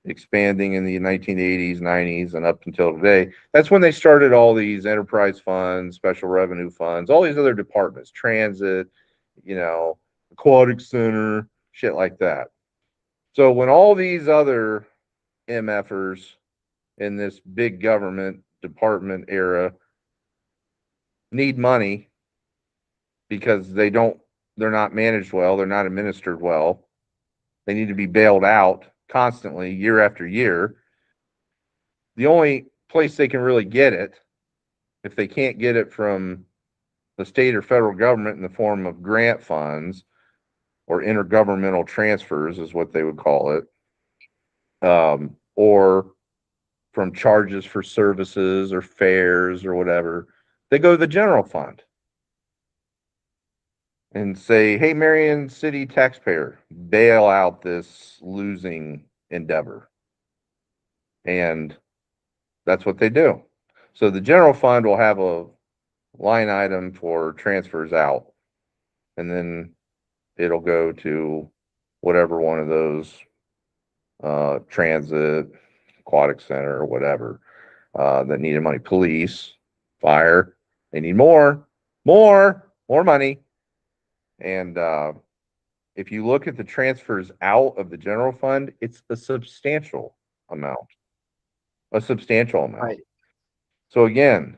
expanding in the 1980s, 90s, and up until today, that's when they started all these enterprise funds, special revenue funds, all these other departments, transit, aquatic center, shit like that. So when all these other MFers in this big government department era need money because they're not managed well, they're not administered well, they need to be bailed out constantly year after year. The only place they can really get it, if they can't get it from the state or federal government in the form of grant funds or intergovernmental transfers is what they would call it, or from charges for services or fares or whatever, they go to the general fund and say, hey, Marion City taxpayer, bail out this losing endeavor. And that's what they do. So the general fund will have a line item for transfers out, and then it'll go to whatever one of those transit, aquatic center, or whatever that needed money. Police, fire, they need more money. And if you look at the transfers out of the general fund, it's a substantial amount. Right. So again,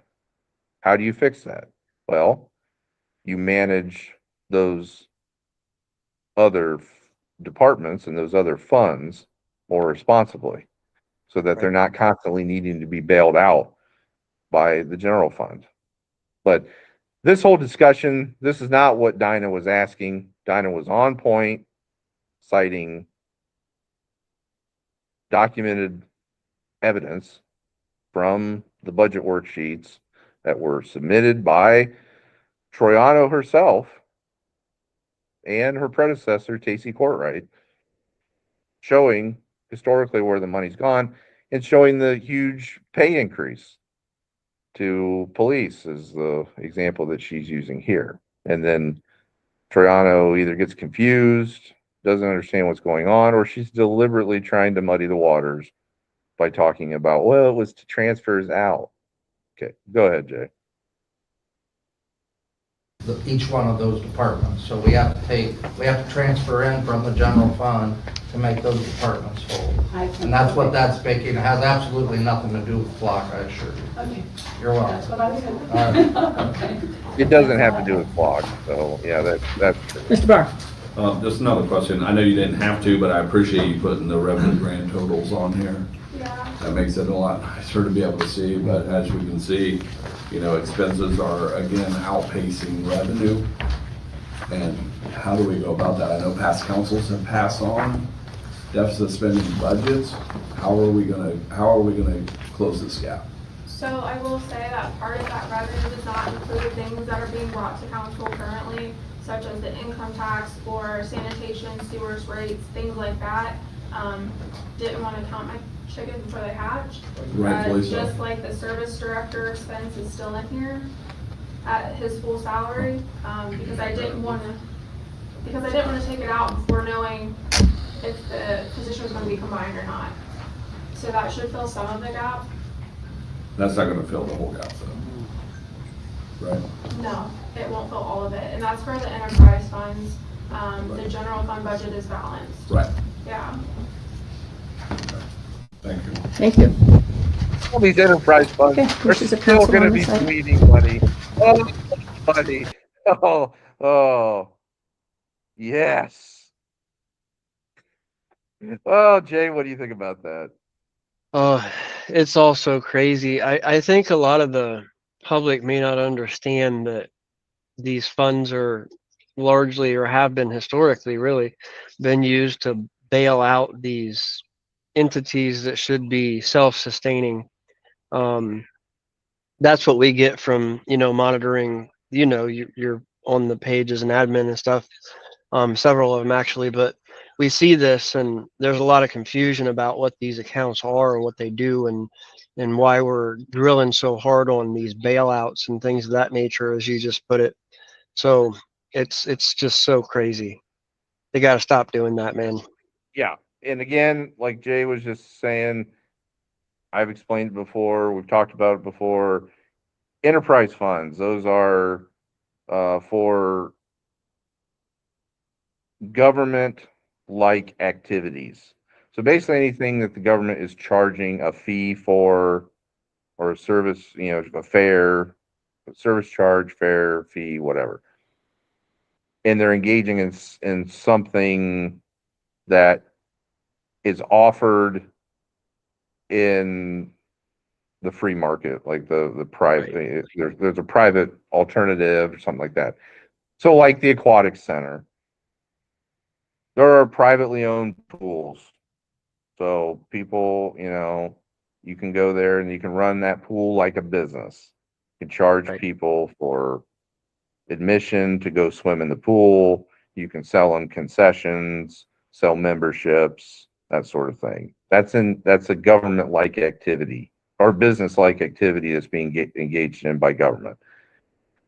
how do you fix that? Well, you manage those other departments and those other funds more responsibly so that they're not constantly needing to be bailed out by the general fund. But this whole discussion, this is not what Dinah was asking. Dinah was on point, citing documented evidence from the budget worksheets that were submitted by Troiano herself and her predecessor, Tacey Courtright, showing historically where the money's gone and showing the huge pay increase to police is the example that she's using here. And then Troiano either gets confused, doesn't understand what's going on, or she's deliberately trying to muddy the waters by talking about, well, it was to transfers out. Okay, go ahead, Jay. Each one of those departments. So we have to transfer in from the general fund to make those departments whole. And that's what that's making. It has absolutely nothing to do with flock, I assure you. Okay. You're welcome. That's what I was gonna. Okay. It doesn't have to do with flock, so yeah, that's true. Mr. Barr. Just another question. I know you didn't have to, but I appreciate you putting the revenue grand totals on here. Yeah. That makes it a lot nicer to be able to see, but as we can see, expenses are again outpacing revenue. And how do we go about that? I know past councils have passed on deficit spending budgets. How are we gonna close this gap? So I will say that part of that revenue does not include things that are being brought to council currently, such as the income tax or sanitation, sewers rates, things like that. Didn't want to count my chickens before they hatched. Rightfully so. Just like the service director expense is still in here at his full salary, because I didn't want to take it out before knowing if the position was going to be combined or not. So that should fill some of the gap. That's not gonna fill the whole gap though, right? No, it won't fill all of it, and that's for the enterprise funds. The general fund budget is balanced. Right. Yeah. Thank you. Thank you. All these enterprise funds Okay, are this is a still going to be councilwoman's item. bleeding money. Oh, buddy. Oh, yes. Well, Jay, what do you think about that? Oh, it's all so crazy. I think a lot of the public may not understand that these funds are largely, or have been historically really, been used to bail out these entities that should be self-sustaining. Um, that's what we get from, monitoring, you're on the page as an admin and stuff, several of them actually, but we see this and there's a lot of confusion about what these accounts are and what they do, and why we're drilling so hard on these bailouts and things of that nature, as you just put it. So it's just so crazy. They got to stop doing that, man. Yeah. And again, like Jay was just saying, I've explained it before, we've talked about it before. Enterprise funds, those are for government like activities. So basically, anything that the government is charging a fee for, or a service, a fare, a service charge, fare, fee, whatever. And they're engaging in something that is offered in the free market, like the private, there's a private alternative or something like that. So like the aquatic center, there are privately owned pools. So people, you can go there and you can run that pool like a business. You can charge people for admission to go swim in the pool. You can sell them concessions, sell memberships, that sort of thing. That's a government-like activity or business-like activity that's being engaged in by government.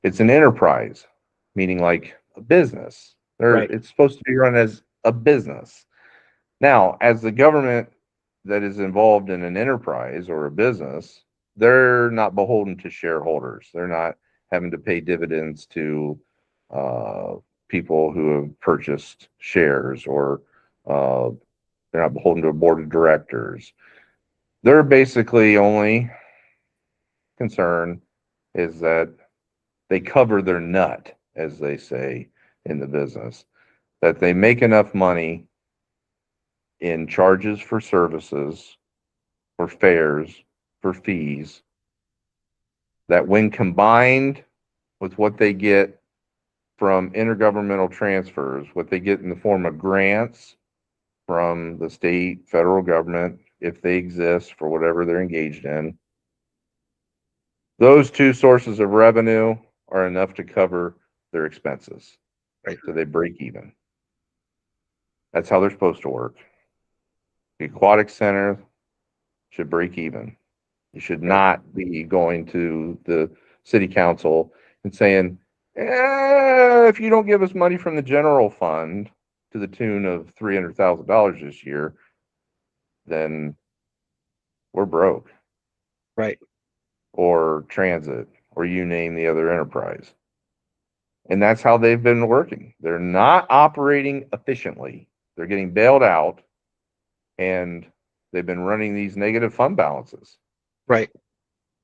It's an enterprise, meaning like a business. It's supposed to be run as a business. Now, as the government that is involved in an enterprise or a business, they're not beholden to shareholders. They're not having to pay dividends to people who have purchased shares, or they're not beholden to a board of directors. Their basically only concern is that they cover their nut, as they say in the business, that they make enough money in charges for services, for fares, for fees, that when combined with what they get from intergovernmental transfers, what they get in the form of grants from the state, federal government, if they exist for whatever they're engaged in, those two sources of revenue are enough to cover their expenses. So they break even. That's how they're supposed to work. The aquatic center should break even. You should not be going to the city council and saying, if you don't give us money from the general fund to the tune of $300,000 this year, then we're broke. Right. Or transit, or you name the other enterprise. And that's how they've been working. They're not operating efficiently. They're getting bailed out, and they've been running these negative fund balances. Right.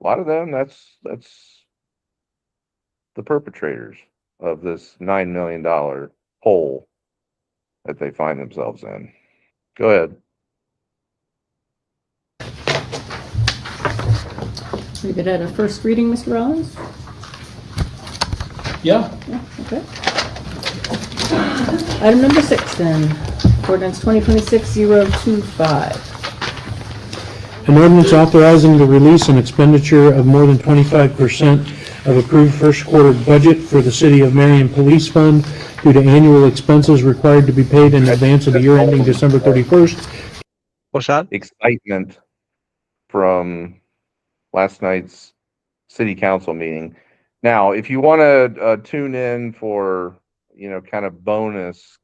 A lot of them, that's the perpetrators of this $9 million hole that they find themselves in. Go ahead. Leave it at a first reading, Mr. Rollins? Yeah. Okay. Item number 6 then, ordinance 2026-025. An ordinance authorizing the release and expenditure of more than 25% of approved first quarter budget for the City of Marion Police Fund due to annual expenses required to be paid in advance of the year ending December 31st. What's that? Excitement from last night's city council meeting. Now, if you want to tune in for, kind of bonus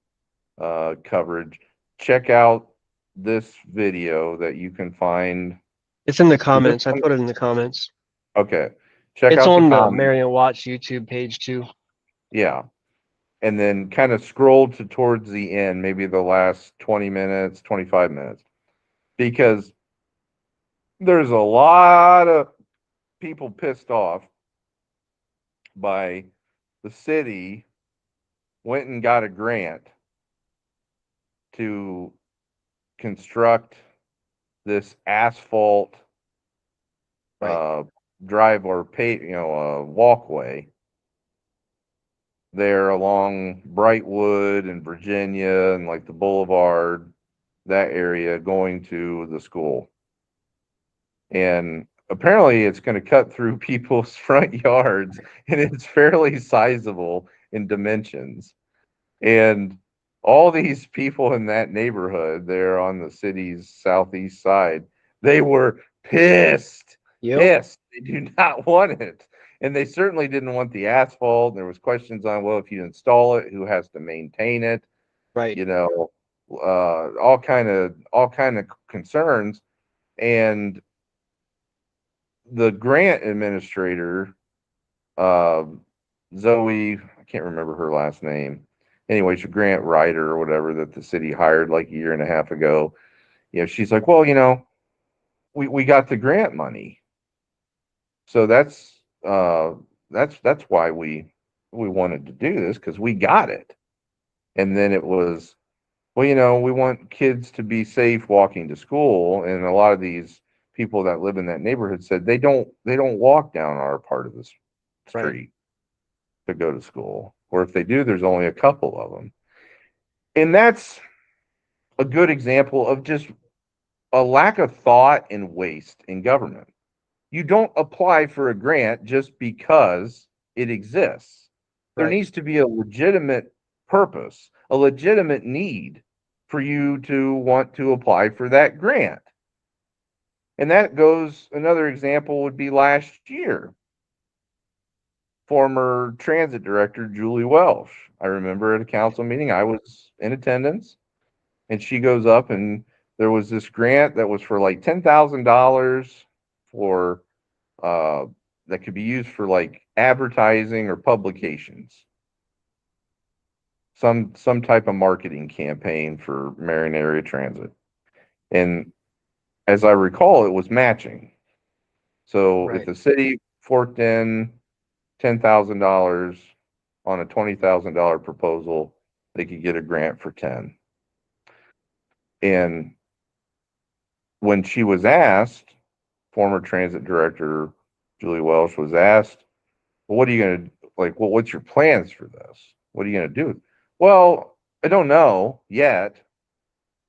coverage, check out this video that you can find. It's in the comments. I put it in the comments. Okay. Check it's out on the the comments. Marion Watch YouTube page too. Yeah. And then kind of scroll towards the end, maybe the last 20 minutes, 25 minutes, because there's a lot of people pissed off by the city went and got a grant to construct this asphalt drive or walkway there along Brightwood and Virginia and like the Boulevard, that area going to the school. And apparently it's going to cut through people's front yards, and it's fairly sizable in dimensions. And all these people in that neighborhood there on the city's southeast side, they were pissed. Pissed. They do not want it. And they certainly didn't want the asphalt. There was questions on, well, if you install it, who has to maintain it? Right. You know, all kind of concerns. And the grant administrator, Zoe, I can't remember her last name. Anyway, she's a grant writer or whatever that the city hired like a year and a half ago. You know, she's like, well, you know, we got the grant money. So that's why we wanted to do this, because we got it. And then it was, well, you know, we want kids to be safe walking to school. And a lot of these people that live in that neighborhood said they don't walk down our part of the street to go to school. Or if they do, there's only a couple of them. And that's a good example of just a lack of thought and waste in government. You don't apply for a grant just because it exists. There needs to be a legitimate purpose, a legitimate need for you to want to apply for that grant. And that goes, another example would be last year. Former transit director Julie Welsh. I remember at a council meeting, I was in attendance, and she goes up and there was this grant that was for like $10,000 for that could be used for like advertising or publications. Some type of marketing campaign for Marion area transit. And as I recall, it was matching. So if the city forked in $10,000 on a $20,000 proposal, they could get a grant for 10. And when she was asked, former transit director Julie Welsh was asked, well, what are you going to, like, well, what's your plans for this? What are you going to do? Well, I don't know yet.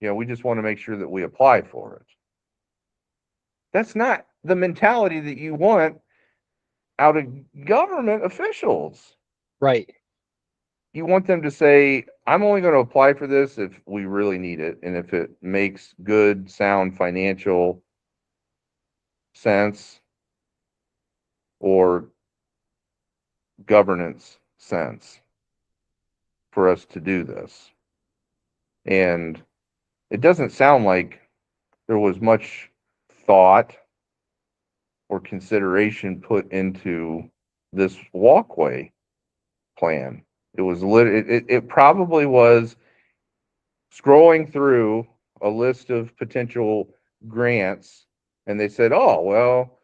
You know, we just want to make sure that we apply for it. That's not the mentality that you want out of government officials. Right. You want them to say, I'm only going to apply for this if we really need it and if it makes good, sound financial sense or governance sense for us to do this. And it doesn't sound like there was much thought or consideration put into this walkway plan. It was it probably was scrolling through a list of potential grants, and they said, oh, well,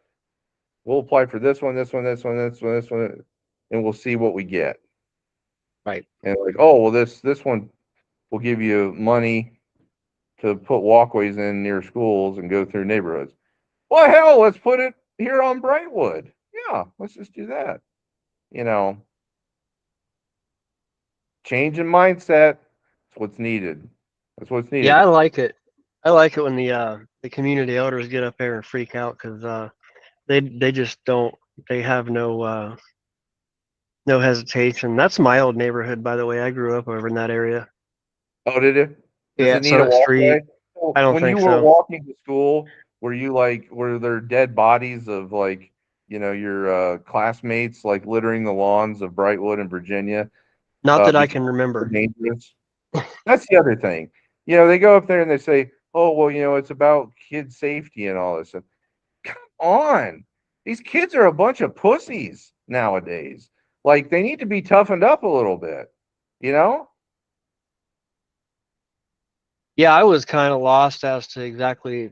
we'll apply for this one, and we'll see what we get. Right. And like, oh, well, this one will give you money to put walkways in near schools and go through neighborhoods. Well, hell, let's put it here on Brightwood. Yeah, let's just do that. You know, change in mindset. That's what's needed. That's what's needed. Yeah, I like it. I like it when the community elders get up there and freak out, because they just don't. They have no hesitation. That's my old neighborhood, by the way. I grew up over in that area. Oh, did it? Does Yeah, it need a walkway? I don't when think you were so. walking to school, were there dead bodies of, like, you know, your classmates like littering the lawns of Brightwood and Virginia? Not that I because can remember. they're dangerous. That's the other thing. You know, they go up there and they say, oh, well, you know, it's about kid safety and all this. And come on. These kids are a bunch of pussies nowadays. Like, they need to be toughened up a little bit, you know? Yeah, I was kind of lost as to exactly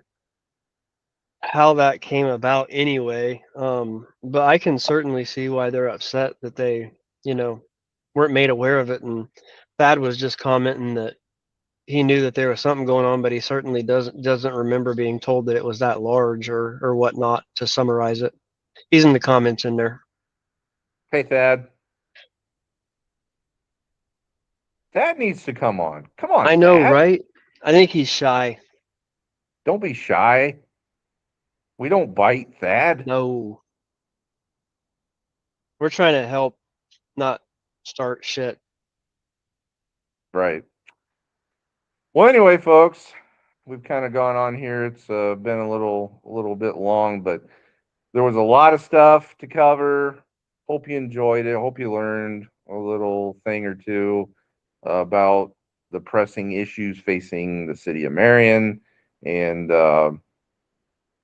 how that came about anyway. But I can certainly see why they're upset that they, weren't made aware of it. And Thad was just commenting that he knew that there was something going on, but he certainly doesn't remember being told that it was that large or whatnot to summarize it. He's in the comments in there. Hey, Thad. Thad needs to come on. Come on, I know, Thad. right? I think he's shy. Don't be shy. We don't bite, Thad. No. We're trying to help, not start shit. Right. Well, anyway, folks, we've kind of gone on here. It's been a little bit long, but there was a lot of stuff to cover. Hope you enjoyed it. Hope you learned a little thing or two about the pressing issues facing the city of Marion. And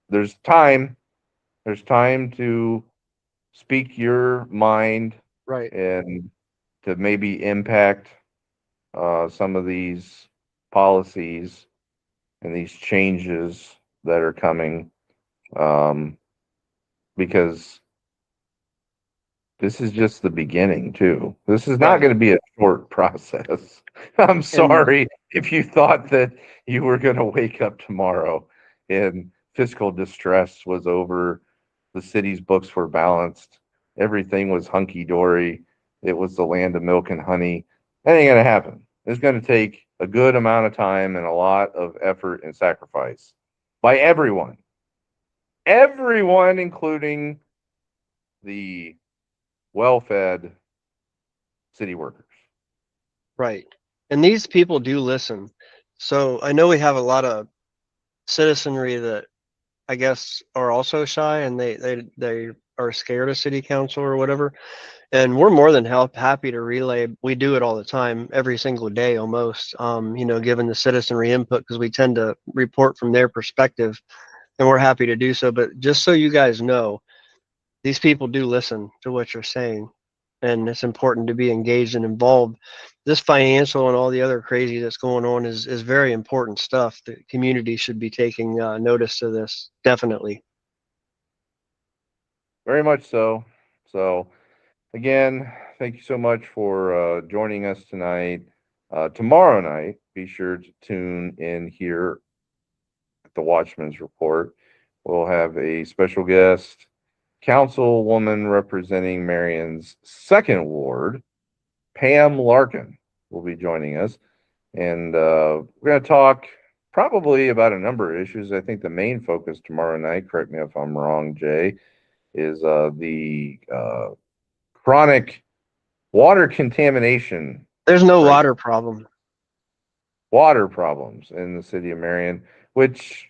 there's time. There's time to speak your mind, right, and to maybe impact some of these policies and these changes that are coming, because this is just the beginning too. This is not going to be a short process. I'm sorry if you thought that you were going to wake up tomorrow and fiscal distress was over, the city's books were balanced, everything was hunky-dory, it was the land of milk and honey. That ain't going to happen. It's going to take a good amount of time and a lot of effort and sacrifice by everyone. Everyone, including the well-fed city workers. Right. And these people do listen. So I know we have a lot of citizenry that I guess are also shy, and they are scared of city council or whatever. And we're more than happy to relay. We do it all the time, every single day almost, given the citizenry input, because we tend to report from their perspective, and we're happy to do so. But just so you guys know, these people do listen to what you're saying, and it's important to be engaged and involved. This financial and all the other crazy that's going on is very important stuff. The community should be taking notice to this, definitely. Very much so. So, again, thank you so much for joining us tonight. Tomorrow night, be sure to tune in here at the Watchmen's Report. We'll have a special guest, councilwoman representing Marion's 2nd Ward, Pam Larkin, will be joining us. And we're going to talk probably about a number of issues. I think the main focus tomorrow night, correct me if I'm wrong, Jay, is the chronic water contamination. There's no water problem. Water problems in the city of Marion, which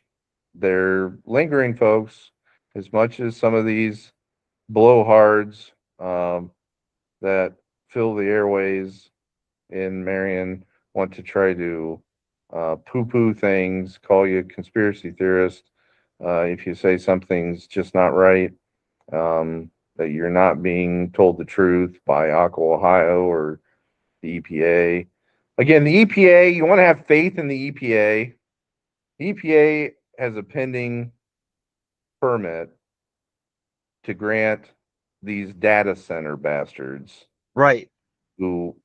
they're lingering, folks, as much as some of these blowhards that fill the airways in Marion want to try to poo-poo things, call you a conspiracy theorist if you say something's just not right, that you're not being told the truth by Aqua Ohio or the EPA. Again, the EPA, you want to have faith in the EPA. The EPA has a pending permit to grant these data center bastards, right, so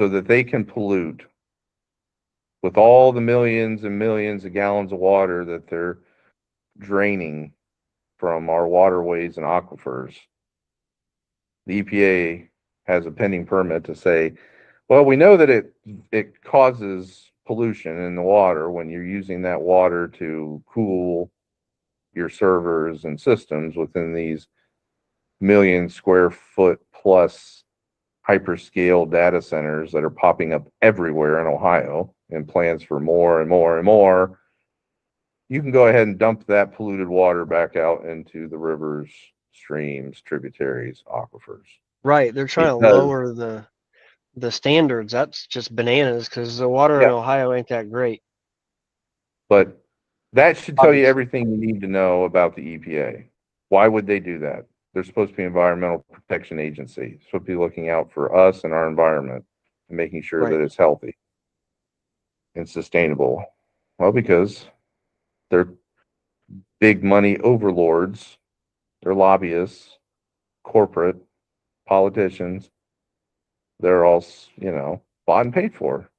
that they can pollute with all the millions and millions of gallons of water that they're draining from our waterways and aquifers. The EPA has a pending permit to say, well, we know that it causes pollution in the water when you're using that water to cool your servers and systems within these million square foot plus hyperscale data centers that are popping up everywhere in Ohio, and plans for more and more and more. You can go ahead and dump that polluted water back out into the rivers, streams, tributaries, aquifers. Right. They're trying to lower the standards. That's just bananas, because the water in Ohio ain't that great. But that should tell you everything you need to know about the EPA. Why would they do that? They're supposed to be Environmental Protection Agency. Supposed to be looking out for us and our environment and making sure that it's healthy and sustainable. Well, because they're big money overlords, they're lobbyists, corporate, politicians. They're all, bought and paid for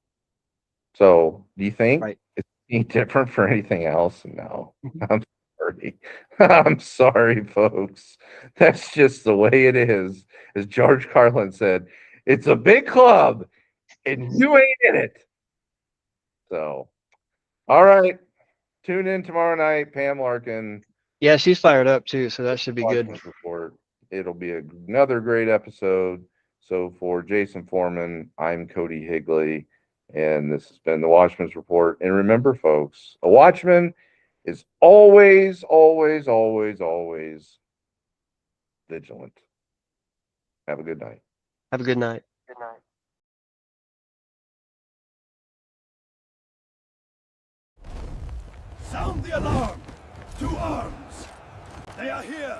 So do you think Right. it's any different for anything else? No. I'm sorry. I'm sorry, folks. That's just the way it is. As George Carlin said, it's a big club and you ain't in it. So, all right. Tune in tomorrow night, Pam Larkin. Yeah, she's fired up too, so that should be good. Watchmen's Report. It'll be another great episode. So for Jason Foreman, I'm Cody Higley, and this has been the Watchmen's Report. And remember, folks, a watchman is always, always, always, always vigilant. Have a good night. Have a good night. Good night. Sound the alarm! To arms! They are here!